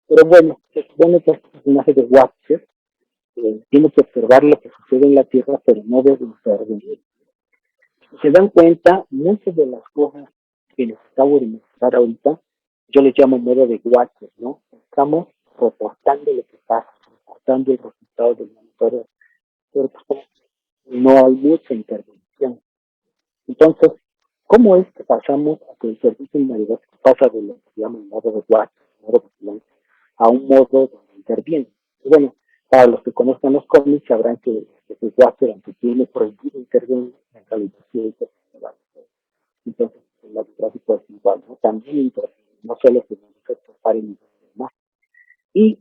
Pero bueno, se supone que este personaje de Watcher tiene que observar lo que sucede en la Tierra, pero no debe intervenir. Si se dan cuenta, muchas de las cosas que les acabo de mostrar ahorita, yo les llamo modo de watcher, ¿no? Estamos reportando lo que pasa, reportando el resultado del monitoreo, pero pues, no hay mucha intervención. Entonces, ¿cómo es que pasamos a que el servicio de navegación pasa de lo que se llama el modo de watcher, modo vigilante, a un modo donde interviene? Y bueno, para los que conozcan los cómics sabrán que el watcher, aunque tiene prohibido intervenir, en realidad sí es el. Entonces, el tráfico es igual, ¿no? También interviene, no solo que nos afecta para el más. Y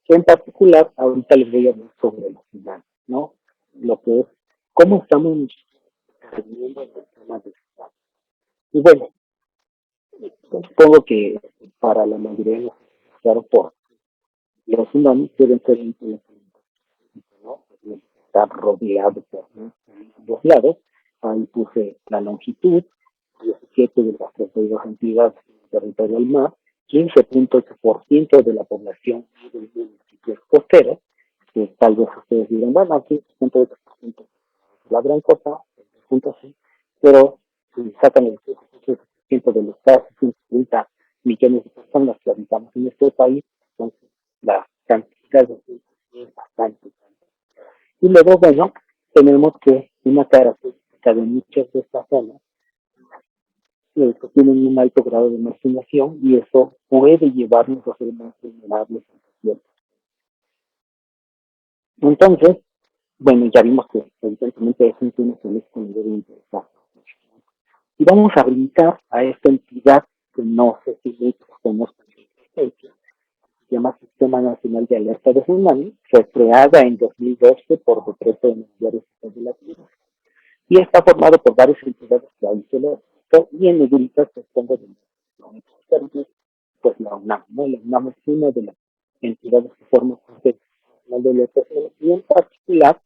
En particular, ahorita les voy a hablar sobre la ciudad, ¿no? Lo que es, cómo estamos teniendo el tema de ciudad. Y bueno, supongo que para la mayoría de los claro por los tsunamis deben ser inteligentes, ¿no? Está rodeado por dos lados. Ahí puse la longitud, 17 de las 32 entidades del territorio del mar, 15.8% de la población del municipio costero, que tal vez ustedes dirán, bueno, aquí 15.8% es la gran cosa, punto sí, pero si sacan el 15% de los casi 50 millones de personas que habitamos en este país, entonces la cantidad de gente es bastante. Y luego, bueno, tenemos que una característica de muchas de estas zonas que tienen un alto grado de marginación y eso puede llevarnos a ser más vulnerables. Entonces, bueno, ya vimos que evidentemente es un tema que nos debe interesar. Y vamos a brincar a esta entidad que no sé si muchos conozcan su existencia, se llama Sistema Nacional de Alerta de Tsunami, fue creada en 2012 por decreto de medidas de la Tierra y está formado por varias entidades que ahí se lo y en negritas se pongo de pues la UNAM, ¿no? La UNAM es una de las entidades que forman parte del de la y en particular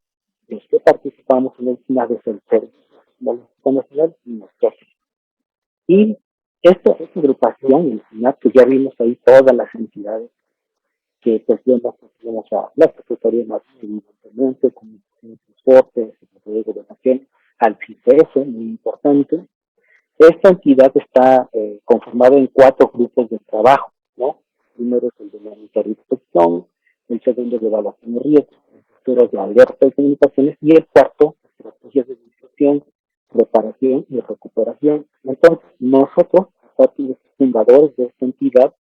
los que participamos en el final de el Servicio Nacional y nosotros. Y esta agrupación, el SINAP, que ya vimos ahí todas las entidades que pues tenemos a la Secretaría de Marina, evidentemente, Comunicación y Transporte, Secretaría de Gobernación, al CITES, muy importante. Esta entidad está conformada en 4 grupos de trabajo, ¿no? Primero es el de monitoreo y inspección, el segundo de evaluación de riesgos, el tercero de alerta de comunicaciones y el cuarto, estrategias de difusión, reparación y recuperación. Entonces, nosotros, los fundadores de esta entidad,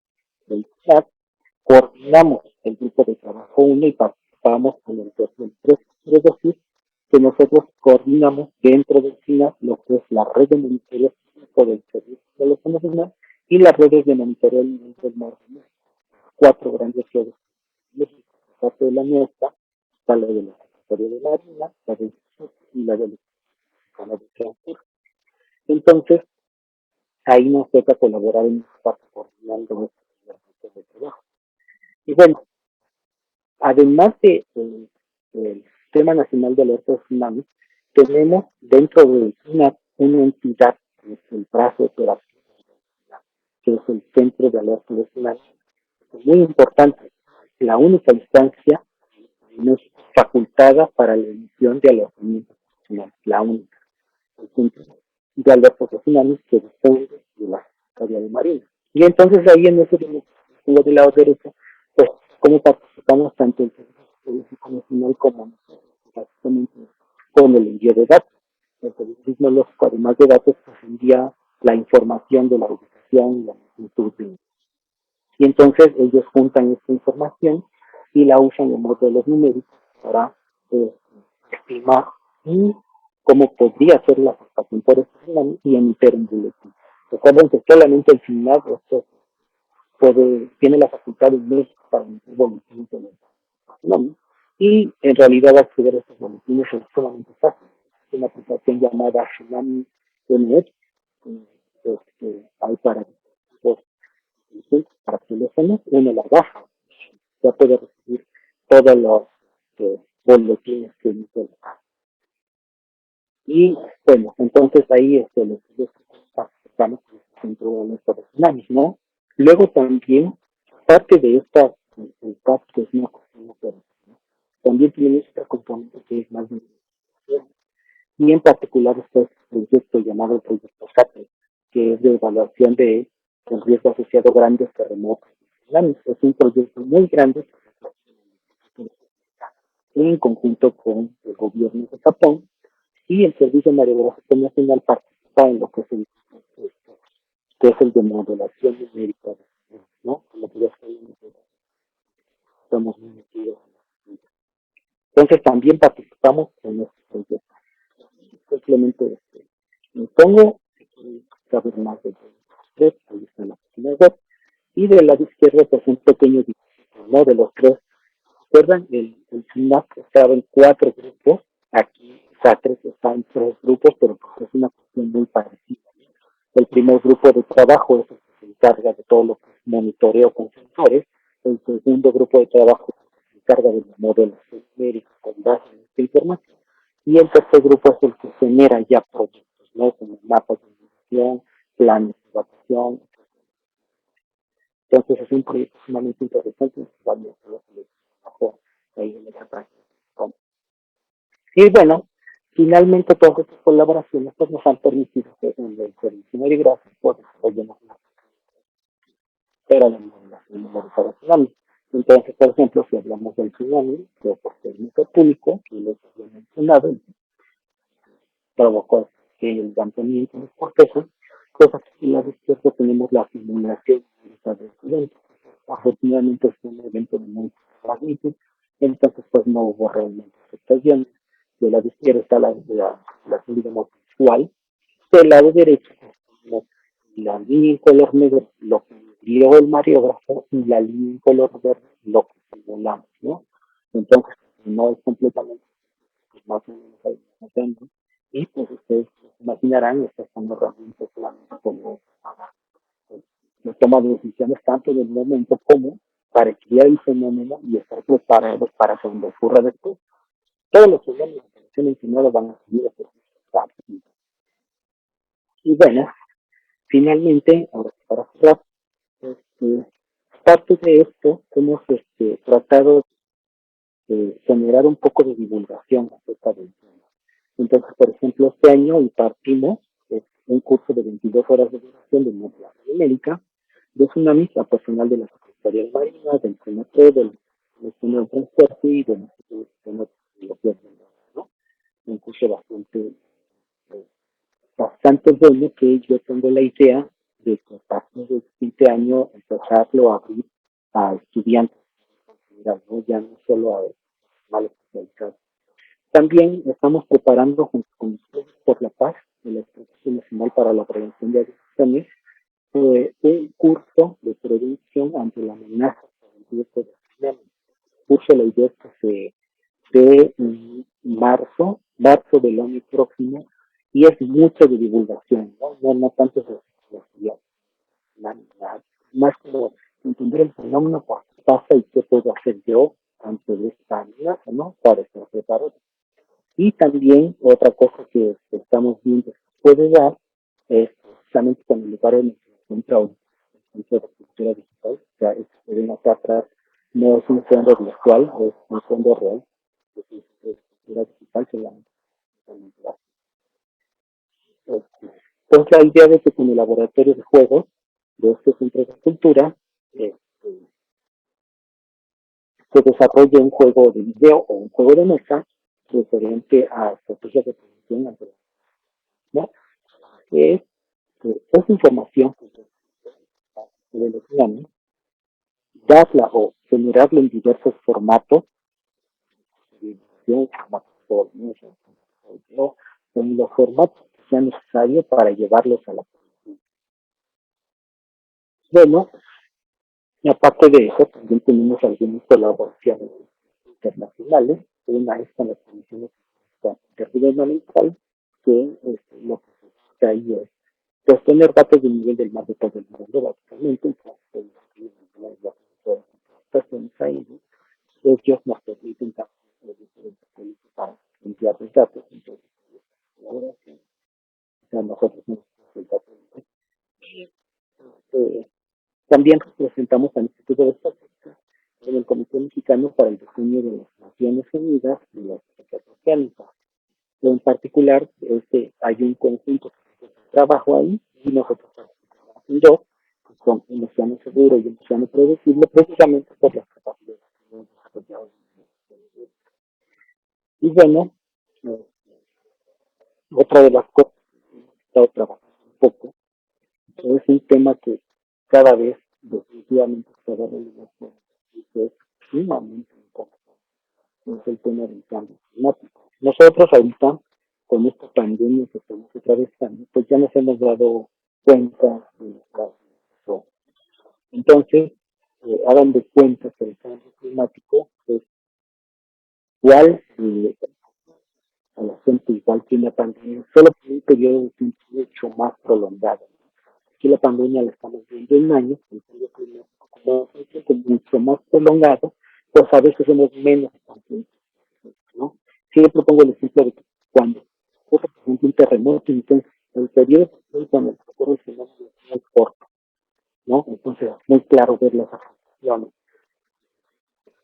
del CHAT, coordinamos el grupo de trabajo 1 y participamos en el 2003. Quiere decir que nosotros coordinamos dentro del SINAP lo que es la red de monitoreo del Servicio de la Nacional y las redes de monitoreo del nivel del mar de México. 4 grandes redes de México. Parte de la nuestra está la de la Secretaría de Marina, la de y la de la de Transporte. Entonces, ahí nos toca colaborar en esta parte coordinando nuestro de trabajo. Y bueno, además del Sistema Nacional de Alerta de Tsunami, tenemos dentro del SINAP una entidad que es el brazo operativo, que es el Centro de Alerta de Tsunami. Es muy importante, la única instancia facultada para la emisión de alertamientos nacionales, la única. El Centro de Alerta de Tsunami que depende de la Secretaría de Marina. Y entonces ahí en ese del lado derecho, pues cómo participamos tanto el Servicio Nacional como básicamente con el envío de datos. El Servicio Sismológico, además de datos, pues envía la información de la ubicación y la magnitud. Y entonces ellos juntan esta información y la usan en modelos numéricos para estimar y cómo podría ser la afectación por este tsunami y emitir un boletín. Recuerden que solamente el final esto tiene la facultad de México para emitir boletines de tsunami y en realidad acceder a estos boletines es solamente fácil. Es una aplicación llamada Tsunami NX, hay para teléfonos, uno la baja, ya puede recibir todos los boletines que emite el país. Y bueno, entonces ahí los participamos dentro de nuestros tsunamis, ¿no? Luego también, parte de esta, el CAP, que es una cuestión operativa, ¿no? También tiene otra componente que es más de y en particular está este proyecto llamado el proyecto SAPE, que es de evaluación de el riesgo asociado a grandes terremotos. Es un proyecto muy grande en conjunto con el gobierno de Japón y el Servicio Meteorológico Nacional participa en lo que es el de modelación numérica, ¿no? Como que ya estamos muy metidos. Entonces también participamos en este proyecto. Simplemente me pongo saber más de tres, ahí está la página web, y del lado izquierdo pues un pequeño dibujo, ¿no? De los tres recuerdan, el SNAP estaba en 4 grupos, aquí SATRES está en 3 grupos, pero pues es una cuestión muy parecida. El primer grupo de trabajo es el que se encarga de todo lo que es monitoreo con sensores. El segundo grupo de trabajo se encarga de los modelos numéricos con base en esta información. Y el tercer grupo es el que genera ya proyectos, ¿no? Como mapas de innovación, planes de evacuación. Entonces es un proyecto sumamente interesante. Vamos a ver ahí en esa práctica. Y bueno, finalmente todas estas colaboraciones pues, nos han permitido que en el servicio medigráfico desarrollemos una era la modulación numerizada tsunami. Entonces, por ejemplo, si hablamos del tsunami, que por ser mito público, que les había mencionado, provocó que el levantamiento de las cortezas, pues aquí en la izquierda tenemos la simulación del evento. Afortunadamente es un evento de muy magnitud, entonces pues no hubo realmente afectaciones. De la izquierda está la digamos, visual, del lado derecho tenemos la línea en color negro, lo que dio el mariógrafo, y la línea en color verde, lo que simulamos, ¿no? Entonces, no es completamente más o menos ahí, ¿no? Y pues ustedes imaginarán, estas son herramientas solamente como la toma de decisiones tanto del momento como para estudiar el fenómeno y estar preparados para cuando ocurra después. Todos los fenómenos que se mencionado van a seguir estos pasos. Y bueno, finalmente, ahora para cerrar, este, parte de esto hemos tratado de generar un poco de divulgación acerca del tema. Entonces, por ejemplo, este año impartimos un curso de 22 horas de duración de Nuclear América, de tsunamis a personal de la Secretaría de Marina, del CNT, del Ministerio de Transporte y del Instituto de Tecnología, ¿no? Un curso eh, bastante bueno que yo tengo la idea de que a partir de este año empezarlo a abrir a estudiantes, ¿no? Ya no solo a mal especializados. También estamos preparando junto con Estudios por la Paz de la Estrategia Nacional para la Prevención de Adicciones un curso de prevención ante la amenaza por el riesgo de tsunami. Curso, la idea es que se dé en marzo del año próximo, y es mucho de divulgación, no tanto de psicología, más como entender el fenómeno, por qué pasa y qué puedo hacer yo ante esta amenaza, ¿no? Para estar preparado. Y también otra cosa que estamos viendo que puede dar es precisamente con el lugar donde se encuentra un centro de cultura digital. O sea, esto que ven acá atrás no es un fondo virtual, es un fondo real. Es cultura digital, se llama. Entonces la idea de que con el laboratorio de juegos de este centro de cultura se desarrolle un juego de video o un juego de mesa referente a estrategias de prevención ante la, ¿no? Que es información de los planes, darla o generarla en diversos formatos, formatos ¿no? En los formatos que sean necesarios para llevarlos a la producción. Bueno, y aparte de eso, también tenemos algunas colaboraciones internacionales. Una es con las comisiones intergubernamental, que lo que se busca ahí es pues, tener datos del nivel del mar de todo el mundo, básicamente. Entonces, las personas ahí, ellos nos permiten también diferentes políticas para enviar los datos. Entonces, ahora sí, nosotros nos el dato. Eh, También representamos al Instituto de Estadística en el Comité Mexicano para el Diseño de las Naciones Unidas y las Estrategias Oceánicas. En particular, hay un conjunto de trabajo ahí y nosotros participamos en dos, que son un océano seguro y un océano predecible, precisamente por las capacidades que hemos desarrollado. Y bueno, eh, otra de las cosas que hemos estado trabajando un poco es un tema que cada vez definitivamente se va a realizar y que es sumamente importante, es el tema del cambio climático. Nosotros ahorita, con esta pandemia que estamos atravesando, pues ya nos hemos dado cuenta de nuestra situación. Entonces, hagan de cuenta que el cambio climático es igual a la gente igual que la pandemia, solo por un periodo de tiempo mucho más prolongado. Aquí la pandemia la estamos viendo en años, el periodo climático como un tiempo mucho más prolongado, pues a veces somos menos conscientes, ¿no? Sí, le propongo el ejemplo de que cuando ocurre, por ejemplo, un terremoto, entonces el periodo cuando ocurre el fenómeno es muy corto, ¿no? Entonces es muy claro ver las afectaciones,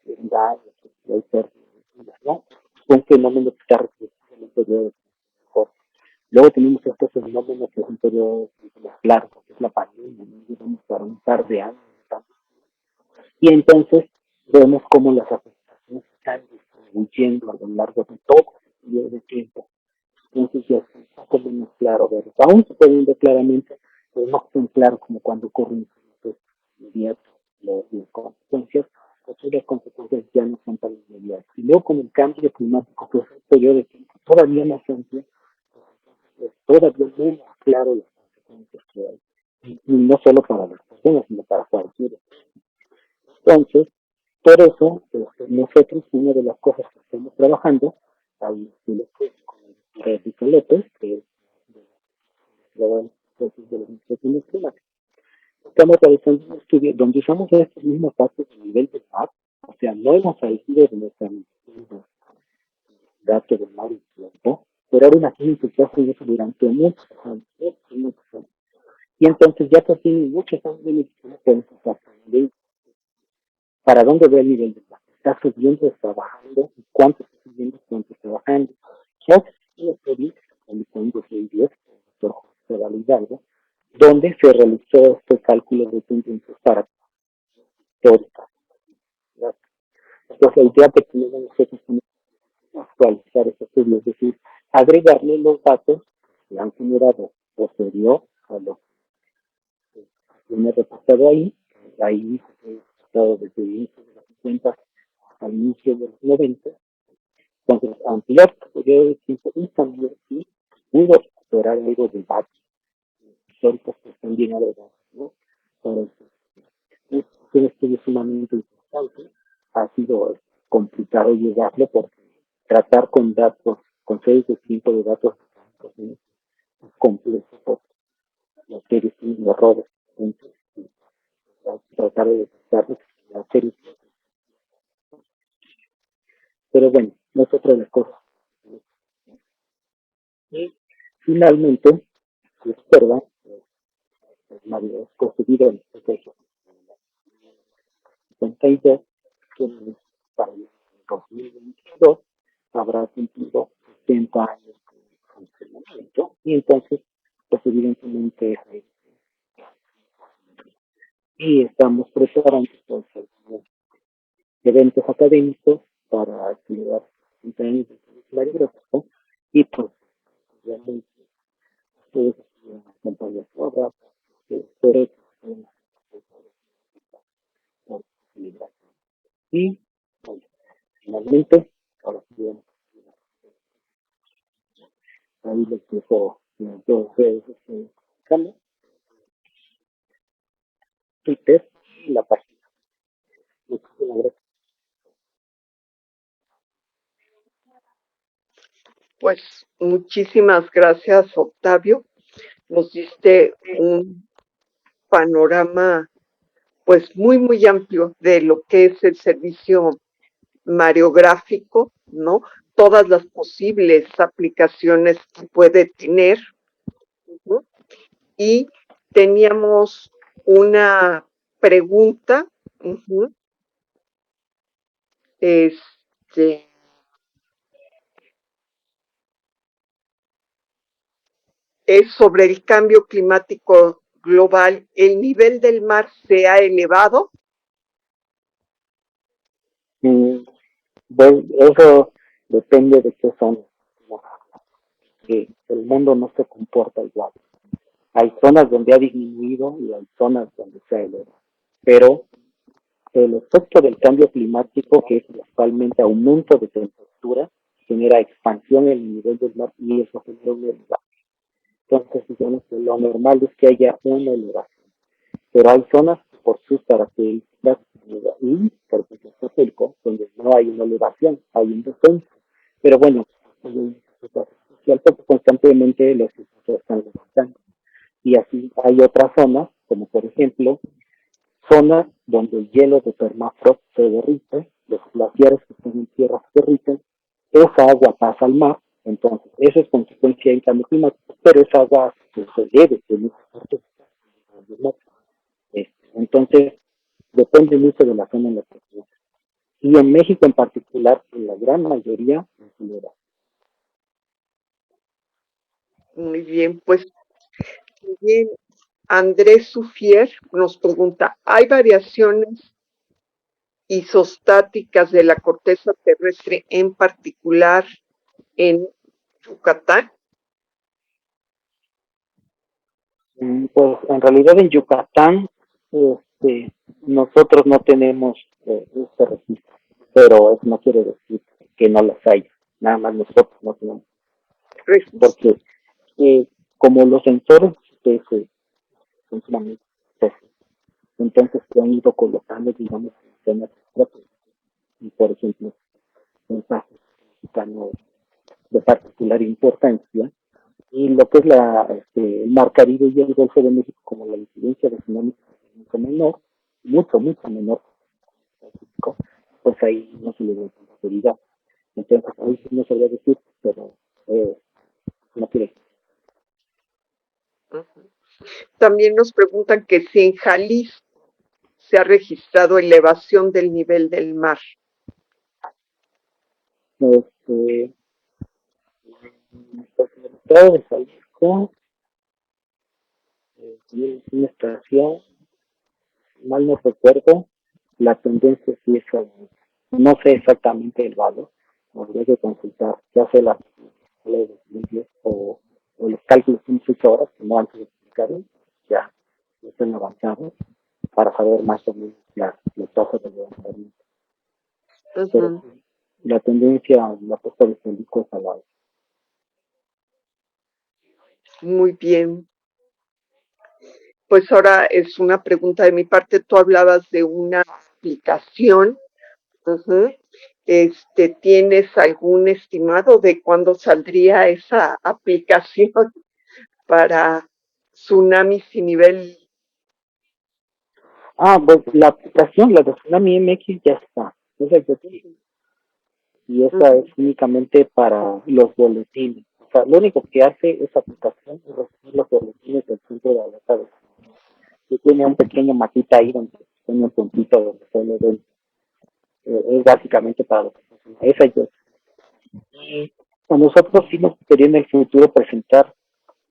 el daño, el pérdida, ¿no? Un fenómeno que está reflejado en un periodo corto. Luego tenemos estos fenómenos que es un periodo más largo, que es la pandemia, ¿no? Digamos para un par de años. Y entonces vemos cómo las afectaciones están distribuyendo a lo largo de todo ese periodo de tiempo. Entonces ya es un poco menos claro verlo. Aún se pueden ver claramente, pero no tan claro como cuando ocurren eventos inmediatos, las consecuencias, pues las consecuencias ya no son tan inmediatas. Y luego con el cambio climático, pues es un periodo de tiempo todavía más amplio, es todavía menos claro las consecuencias que hay. Y no solo para las personas, sino para cualquiera. Entonces, por eso, nosotros, una de las cosas que estamos trabajando, ahí con Rico López, que es de la Administración Climática, estamos realizando un estudio donde usamos estos mismos datos a nivel del mar, o sea, no hemos salido de nuestra datos del mar y tiempo, pero ahora imagínense que hacen eso durante muchos años, muchos años. Y entonces ya que tienen muchos años de medicina, podemos aprender para dónde va el nivel del mar. Está subiendo, está bajando, y cuánto está subiendo, cuánto está bajando. Ya se un estudio que se publicó en 2010 por el doctor José Validalgo, donde se realizó este cálculo de tendencias para históricas. Entonces, la idea que tenemos nosotros es actualizar ese estudio, es decir, agregarle los datos que se han generado posterior a lo que tiene reportado ahí. Ahí se ha reportado desde el inicio de los 50 al inicio de los 90. Entonces, ampliar el periodo de tiempo y también sí pudo recuperar algo de datos históricos que están bien agregados, ¿no? Para eso. Es un estudio sumamente importante. Ha sido complicado llevarlo porque tratar con datos, con series de tiempo de datos es complejo porque las series tienen errores. Entonces, tratar de detectarlos las series. Pero bueno, no es otra de las cosas. Y finalmente, si es verdad, Mario es concebido en el 52, que para el 2022 habrá cumplido 70 años de funcionamiento y entonces, pues evidentemente, y estamos preparando pues, eventos académicos para celebrar 70 años de Mario y pues realmente ustedes estuvieron acompañados ahora sobre celebrar. Y bueno, finalmente, ahora sí, ahí les dejo las dos redes sociales, Twitter y la página. Muchísimas gracias. Pues muchísimas gracias, Octavio. Nos diste un panorama pues muy amplio de lo que es el servicio mariográfico, ¿no? Todas las posibles aplicaciones que puede tener. ¿No? Y teníamos una pregunta, uh-huh, este, es sobre el cambio climático global. ¿El nivel del mar se ha elevado? Eso depende de qué zona. Que el mundo no se comporta igual. Hay zonas donde ha disminuido y hay zonas donde se ha elevado. Pero el efecto del cambio climático, que es principalmente aumento de temperatura, genera expansión en el nivel del mar y eso genera una elevación. Entonces, digamos que lo normal es que haya una elevación. Pero hay zonas por sus características y por ejemplo, Acapulco, donde no no hay una elevación, hay un descenso. Pero bueno, hay una situación social porque constantemente los sismos se están levantando. Y así hay otras zonas, como por ejemplo, zonas donde el hielo de permafrost se derrite, los glaciares que están en tierra se derriten, esa agua pasa al mar, entonces eso es consecuencia del cambio climático, pero esa agua se debe de muchas partes del mar. Entonces, depende mucho de la zona en la que estés. Y en México en particular, en la gran mayoría, es hilera. Muy bien, pues bien. Andrés Sufier nos pregunta, ¿hay variaciones isostáticas de la corteza terrestre, en particular en Yucatán? Pues en realidad en Yucatán nosotros no tenemos este registro, pero eso no quiere decir que no las haya, nada más nosotros no tenemos, Registro. porque como los sensores GPS son sumamente pesados, entonces se han ido colocando, digamos, en y por ejemplo, mensajes mexicanos de particular importancia, y lo que es el Mar Caribe y el Golfo de México, como la incidencia de tsunamis es mucho menor, mucho menor, pues ahí no se le da tanta autoridad. Entonces, ahí sí no sabría decir, pero no quiere. También nos preguntan que si en Jalisco se ha registrado elevación del nivel del mar. En el estado de Jalisco, tiene una estación, mal no recuerdo, la tendencia sí es aumento. No sé exactamente el valor, habría que consultar, ya sea la de 2010 o los cálculos que hemos hecho ahora, que no antes de explicarlo, ya están avanzados para saber más o menos la tasa de levantamiento. Pero sí, la tendencia, la puesta de Jalisco es a la alza. Muy bien. Pues ahora es una pregunta de mi parte. Tú hablabas de una aplicación. Uh-huh. ¿Tienes algún estimado de cuándo saldría esa aplicación para tsunamis y nivel? Pues la aplicación, la de Tsunami MX ya está. Esa ya existe. Y esa es Uh-huh. únicamente para los boletines. O sea, lo único que hace esa aplicación es recibir los boletines del centro de alerta de tsunami. Que tiene un pequeño mapita ahí donde tiene un puntito donde se le ve. Es básicamente para lo que funciona. Esa yo. Y a nosotros sí nos gustaría en el futuro presentar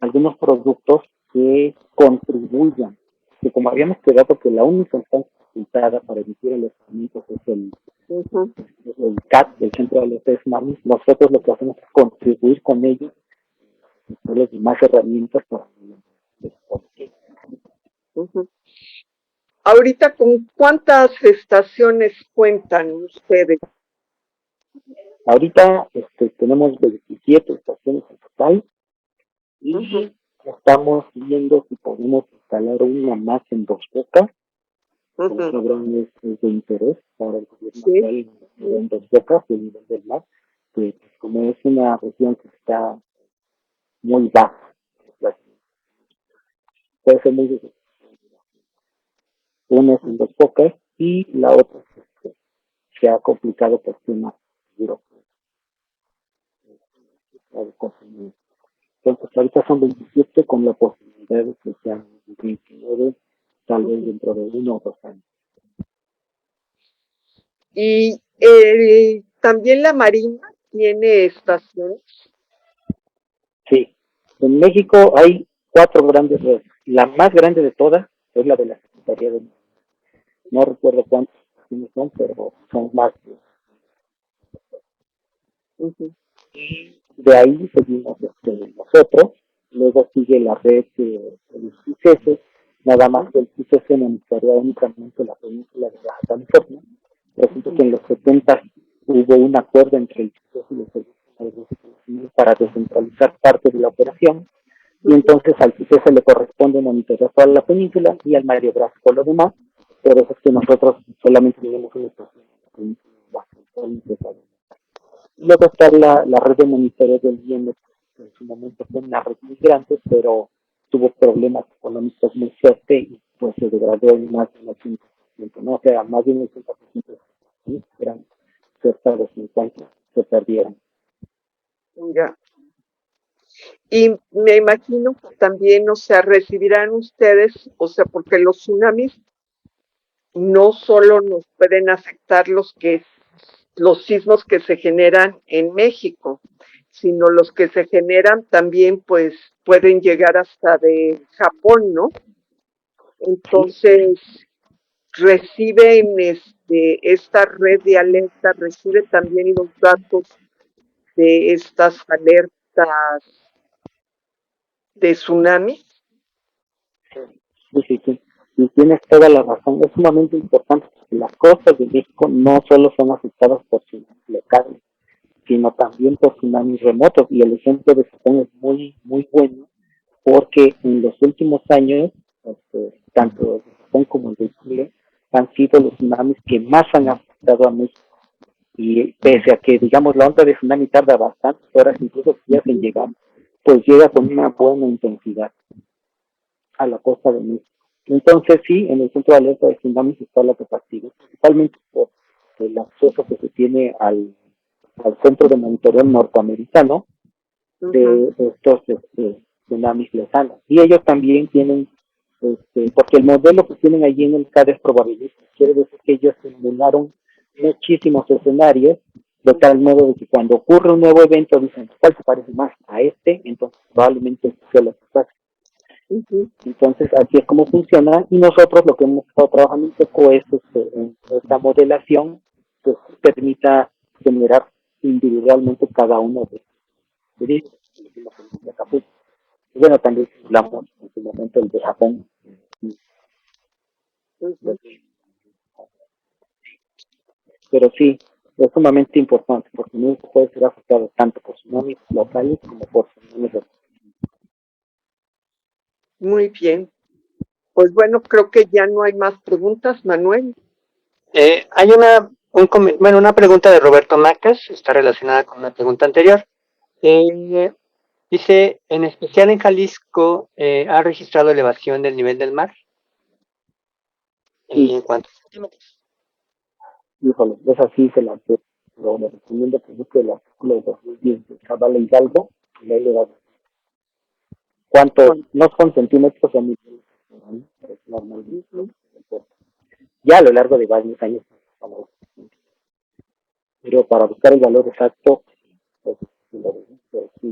algunos productos que contribuyan, que como habíamos quedado que la única instancia utilizada para emitir alertamientos es Uh-huh. el CAT, el Centro de Alerta de Tsunamis, nosotros lo que hacemos es contribuir con ellos y darles más herramientas para Uh-huh. Ahorita, ¿con cuántas estaciones cuentan ustedes? ahorita tenemos 27 estaciones en total Uh-huh. y estamos viendo si podemos instalar una más en Dos Bocas. Como Uh-huh. sabrán, es de interés para el gobierno Sí. actual en Dos Bocas, el nivel del mar, que pues, como es una región que está muy baja, puede ser muy difícil. Una es en Dos Bocas y la otra se ha complicado por temas burocráticos. Entonces, ahorita son 27 con la posibilidad de que sean 29, tal vez dentro de 1 o 2 años. Y también la Marina tiene estaciones. Sí, en México hay 4 grandes redes. La más grande de todas es la de la Secretaría de Marina. No recuerdo cuántas son, pero son más. Uh-huh. Y de ahí seguimos nosotros. Luego sigue la red de los ICS, nada más que el ICS monitorea únicamente la península de Baja California. Resulta que en los 70 hubo un acuerdo entre el ICS y los servicios para descentralizar parte de la operación. Y entonces al ICS le corresponde monitorear toda la península y al Mario Bras por lo demás. Por eso es que nosotros solamente tenemos una estación en la península luego está la red de monitoreo del INE, que en su momento fue una red muy grande, pero tuvo problemas económicos muy fuertes y pues se degradó en más del 80%, ¿no? O sea, más de un 80% de los eran cerca de 50, se perdieron. Ya. Y me imagino que también, o sea, recibirán ustedes, o sea, porque los tsunamis no solo nos pueden afectar los sismos que se generan en México, sino los que se generan también, pues, pueden llegar hasta de Japón, ¿no? Sí, Entonces, reciben esta red de alerta, recibe también los datos de estas alertas de tsunami. sí, sí, sí. Y tienes toda la razón, es sumamente importante porque las costas de México no solo son afectadas por tsunamis locales, sino también por tsunamis remotos. Y el ejemplo de Japón es muy, muy bueno porque en los últimos años, tanto de Japón como de Chile, han sido los tsunamis que más han afectado a México. Y pese a que, digamos, la onda de tsunami tarda bastantes horas, incluso días en llegar, pues llega con una buena intensidad a la costa de México. Entonces, sí, en el centro de alerta de tsunamis está la capacidad, principalmente por el acceso que se tiene al centro de monitoreo norteamericano, Ujú, de estos tsunamis lejanos. Y ellos también tienen, porque el modelo que tienen allí en el CAD es probabilístico, quiere decir que ellos simularon muchísimos escenarios, de tal modo de que cuando ocurre un nuevo evento dicen, ¿cuál se parece más a este? Entonces probablemente sea lo que pasa. ujú, Entonces, así es como funciona y nosotros lo que hemos estado trabajando un poco es en esta modelación que permita generar individualmente cada uno de ellos. Y bueno, también simulamos en su momento el de Japón. ujú. Pero sí, es sumamente importante porque no puede ser afectado tanto por tsunamis locales como por tsunamis locales. Muy bien. Pues bueno, creo que ya no hay más preguntas, Manuel. Hay una pregunta de Roberto Macas, está relacionada con una pregunta anterior. Eh, Dice, en especial en Jalisco, ¿ha registrado elevación del nivel del mar? ¿Y Sí, en cuántos centímetros? híjole, esa sí se la lo le recomiendo que busque el artículo de 2010 de Cabala Hidalgo, y ahí le va a decir cuántos, Bueno, no son centímetros, son milímetros, ¿no? Es normalmente lo ujú, que se reporta. Ya a lo largo de varios años, pero para buscar el valor exacto, pues, si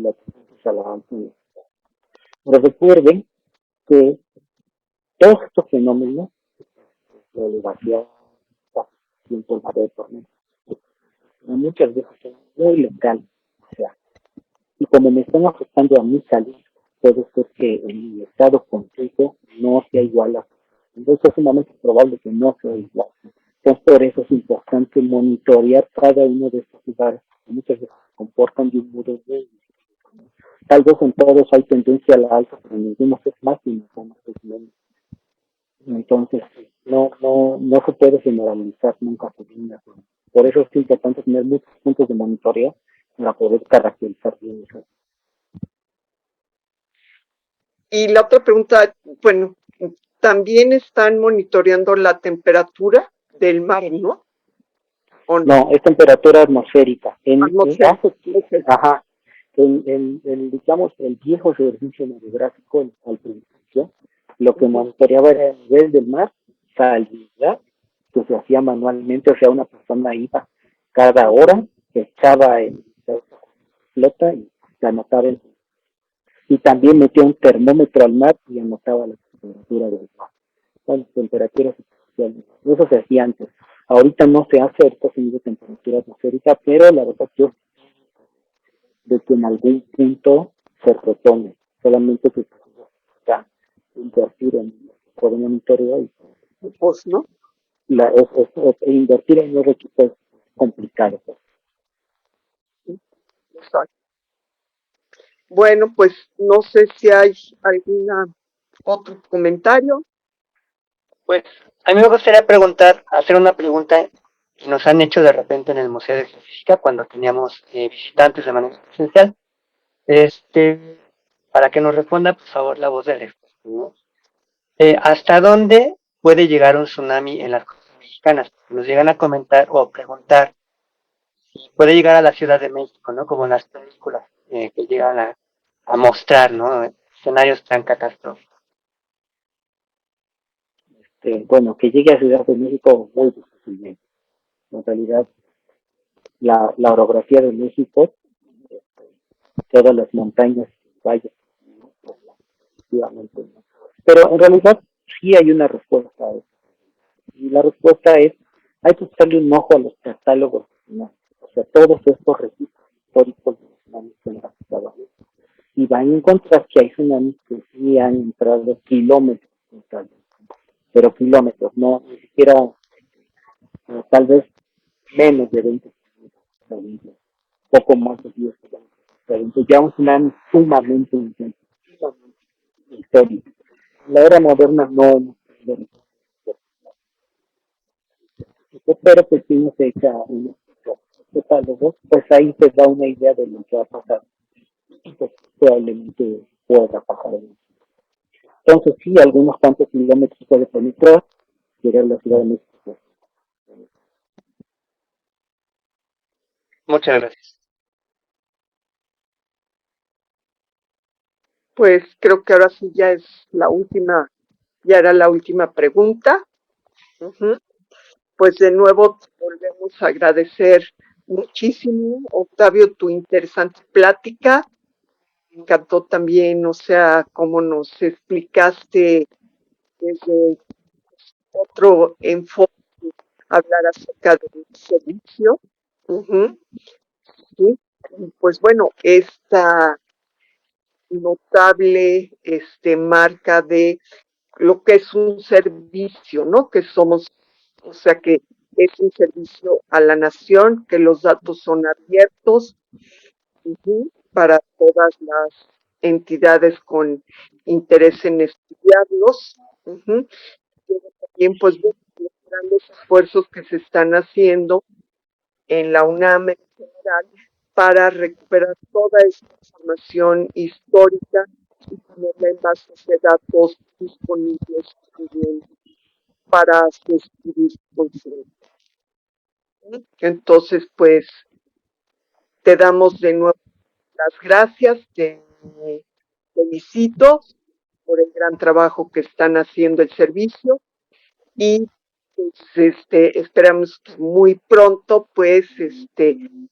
la tendencia la alza. Pero recuerden que todos estos fenómenos, la elevación, tiempo de tormenta, muchas veces son muy locales. O sea, y como me están afectando a mi salud, puede ser que en mi estado completo no sea igual a. Entonces es sumamente probable que no sea igual. Entonces por eso es importante monitorear cada uno de estos lugares, que muchas veces se comportan de un modo muy. Tal vez en todos hay tendencia a la alta, pero en ninguno es más y en algunos es menos. Entonces, no se puede generalizar nunca por una zona. Por eso es importante tener muchos puntos de monitoreo para poder caracterizar bien eso. y la otra pregunta, bueno, también están monitoreando la temperatura del mar, ¿no? ¿O no? No, es temperatura atmosférica. Atmosférica. Ok. Ajá, digamos, el viejo servicio hidrográfico al principio, lo que Ujú, monitoreaba era el nivel del mar, salinidad, que se hacía manualmente, o sea, una persona iba cada hora, echaba el flota y se anotaba y también metía un termómetro al mar y anotaba la temperatura del mar. Bueno, temperaturas superficiales. Eso se hacía antes. Ahorita no se hace, ahorita se mide temperatura atmosférica, pero la verdad yo de que en algún punto se retome. Solamente que ya invertir en por un monitoreo y pues, ¿no? invertir en los equipos es complicado. Pues. Exacto. Bueno, pues no sé si hay algún otro comentario. Pues a mí me gustaría hacer una pregunta que nos han hecho de repente en el Museo de Geofísica cuando teníamos visitantes de manera presencial. Para que nos responda, por favor, la voz del experto, ¿no? ¿Hasta dónde puede llegar un tsunami en las costas mexicanas? Nos llegan a comentar o preguntar si puede llegar a la Ciudad de México, ¿no? Como en las películas que llegan a mostrar, ¿no? Escenarios tan catastróficos. Bueno, que llegue a Ciudad de México muy difícilmente. En realidad, la orografía de México, todas las montañas, valles, ¿no? Pues, efectivamente, ¿no? Pero en realidad sí hay una respuesta a eso. Y la respuesta es, hay que echarle un ojo a los catálogos, ¿no? O sea, todos estos registros históricos de los tsunamis que han pasado. Y van a encontrar que hay tsunamis que sí han entrado kilómetros, pero kilómetros, no, ni siquiera, tal vez menos de 20 kilómetros, poco más de 10 kilómetros. Entonces ya un tsunami sumamente intenso, sumamente histórico. En la era moderna no hemos tenido, pero pues si uno se echa un catálogo, pues ahí te da una idea de lo que va a pasar. Y pues probablemente pueda pasar. Entonces sí, algunos cuantos kilómetros puede penetrar, llegar a la Ciudad de México. Muchas gracias. Pues creo que ahora sí ya es la última, ya era la última pregunta. Ujú. Pues de nuevo volvemos a agradecer muchísimo, Octavio, tu interesante plática. Me encantó también, o sea, cómo nos explicaste desde otro enfoque hablar acerca del servicio. Ujú, sí. Pues bueno, esta notable marca de lo que es un servicio, ¿no? Que somos, o sea, que es un servicio a la nación, que los datos son abiertos para todas las entidades con interés en estudiarlos. También, pues, los grandes esfuerzos que se están haciendo en la UNAM en general para recuperar toda esta información histórica y ponerla en bases de datos disponibles también para su estudio consciente. Entonces, pues, te damos de nuevo las gracias, te felicito por el gran trabajo que están haciendo el servicio y pues, esperamos que muy pronto pues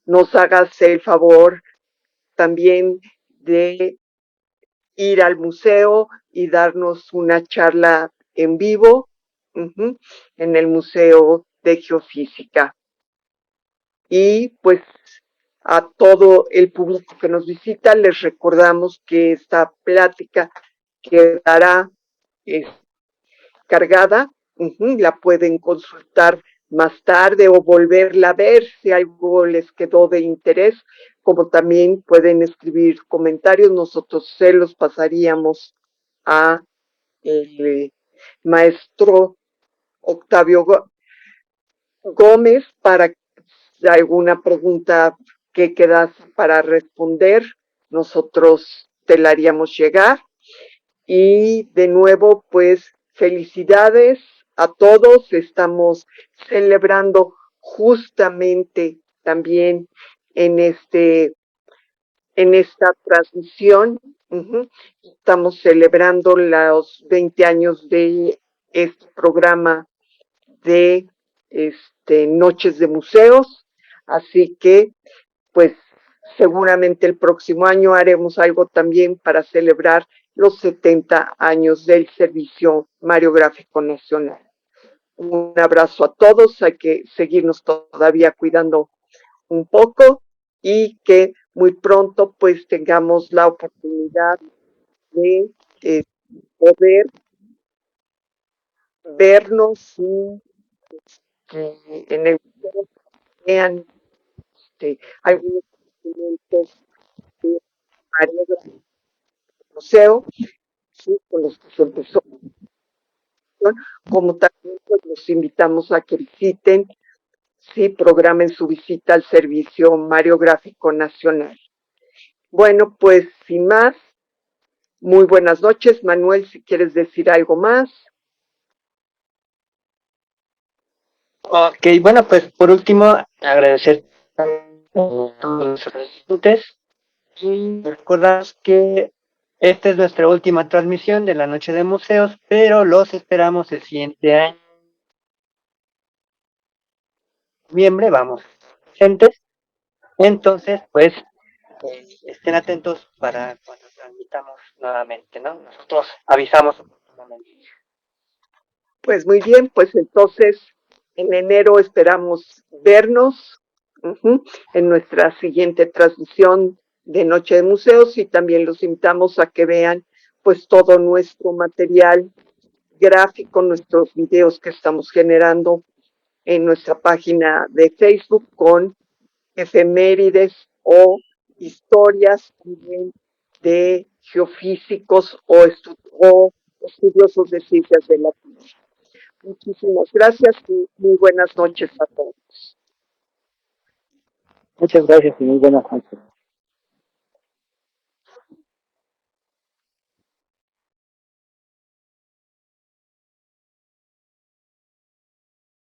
nos hagas el favor también de ir al museo y darnos una charla en vivo en el Museo de Geofísica. Y pues a todo el público que nos visita les recordamos que esta plática quedará cargada, la pueden consultar más tarde o volverla a ver si algo les quedó de interés, como también pueden escribir comentarios, nosotros se los pasaríamos a el maestro Octavio Gómez para alguna pregunta que quedase para responder, nosotros te la haríamos llegar. Y de nuevo, pues felicidades a todos. Estamos celebrando justamente también en en esta transmisión. Estamos celebrando los 20 años de este programa de Noches de Museos. Así que, pues seguramente el próximo año haremos algo también para celebrar los 70 años del Servicio Mariográfico Nacional. Un abrazo a todos, hay que seguirnos todavía cuidando un poco y que muy pronto pues tengamos la oportunidad de poder vernos y en el museo vean algunos documentos de Mariográfico Museo, ¿sí? Con los que se empezó, como también pues, los invitamos a que visiten sí, programen su visita al Servicio Mariográfico Nacional. Bueno, pues sin más, muy buenas noches. Manuel, si quieres decir algo más. Ok, bueno, pues por último, agradecer a todos los presentes y recordar que esta es nuestra última transmisión de la Noche de Museos, pero los esperamos el siguiente año. Noviembre, vamos, presentes. Entonces, pues, estén atentos para cuando transmitamos nuevamente, ¿no? Nosotros avisamos oportunamente. Pues muy bien, pues entonces en enero esperamos vernos en nuestra siguiente transmisión de Noche de Museos y también los invitamos a que vean pues todo nuestro material gráfico, nuestros videos que estamos generando en nuestra página de Facebook con efemérides o historias también de geofísicos o estudiosos de ciencias de la Tierra. Muchísimas gracias y muy buenas noches a todos. Muchas gracias y muy buenas noches.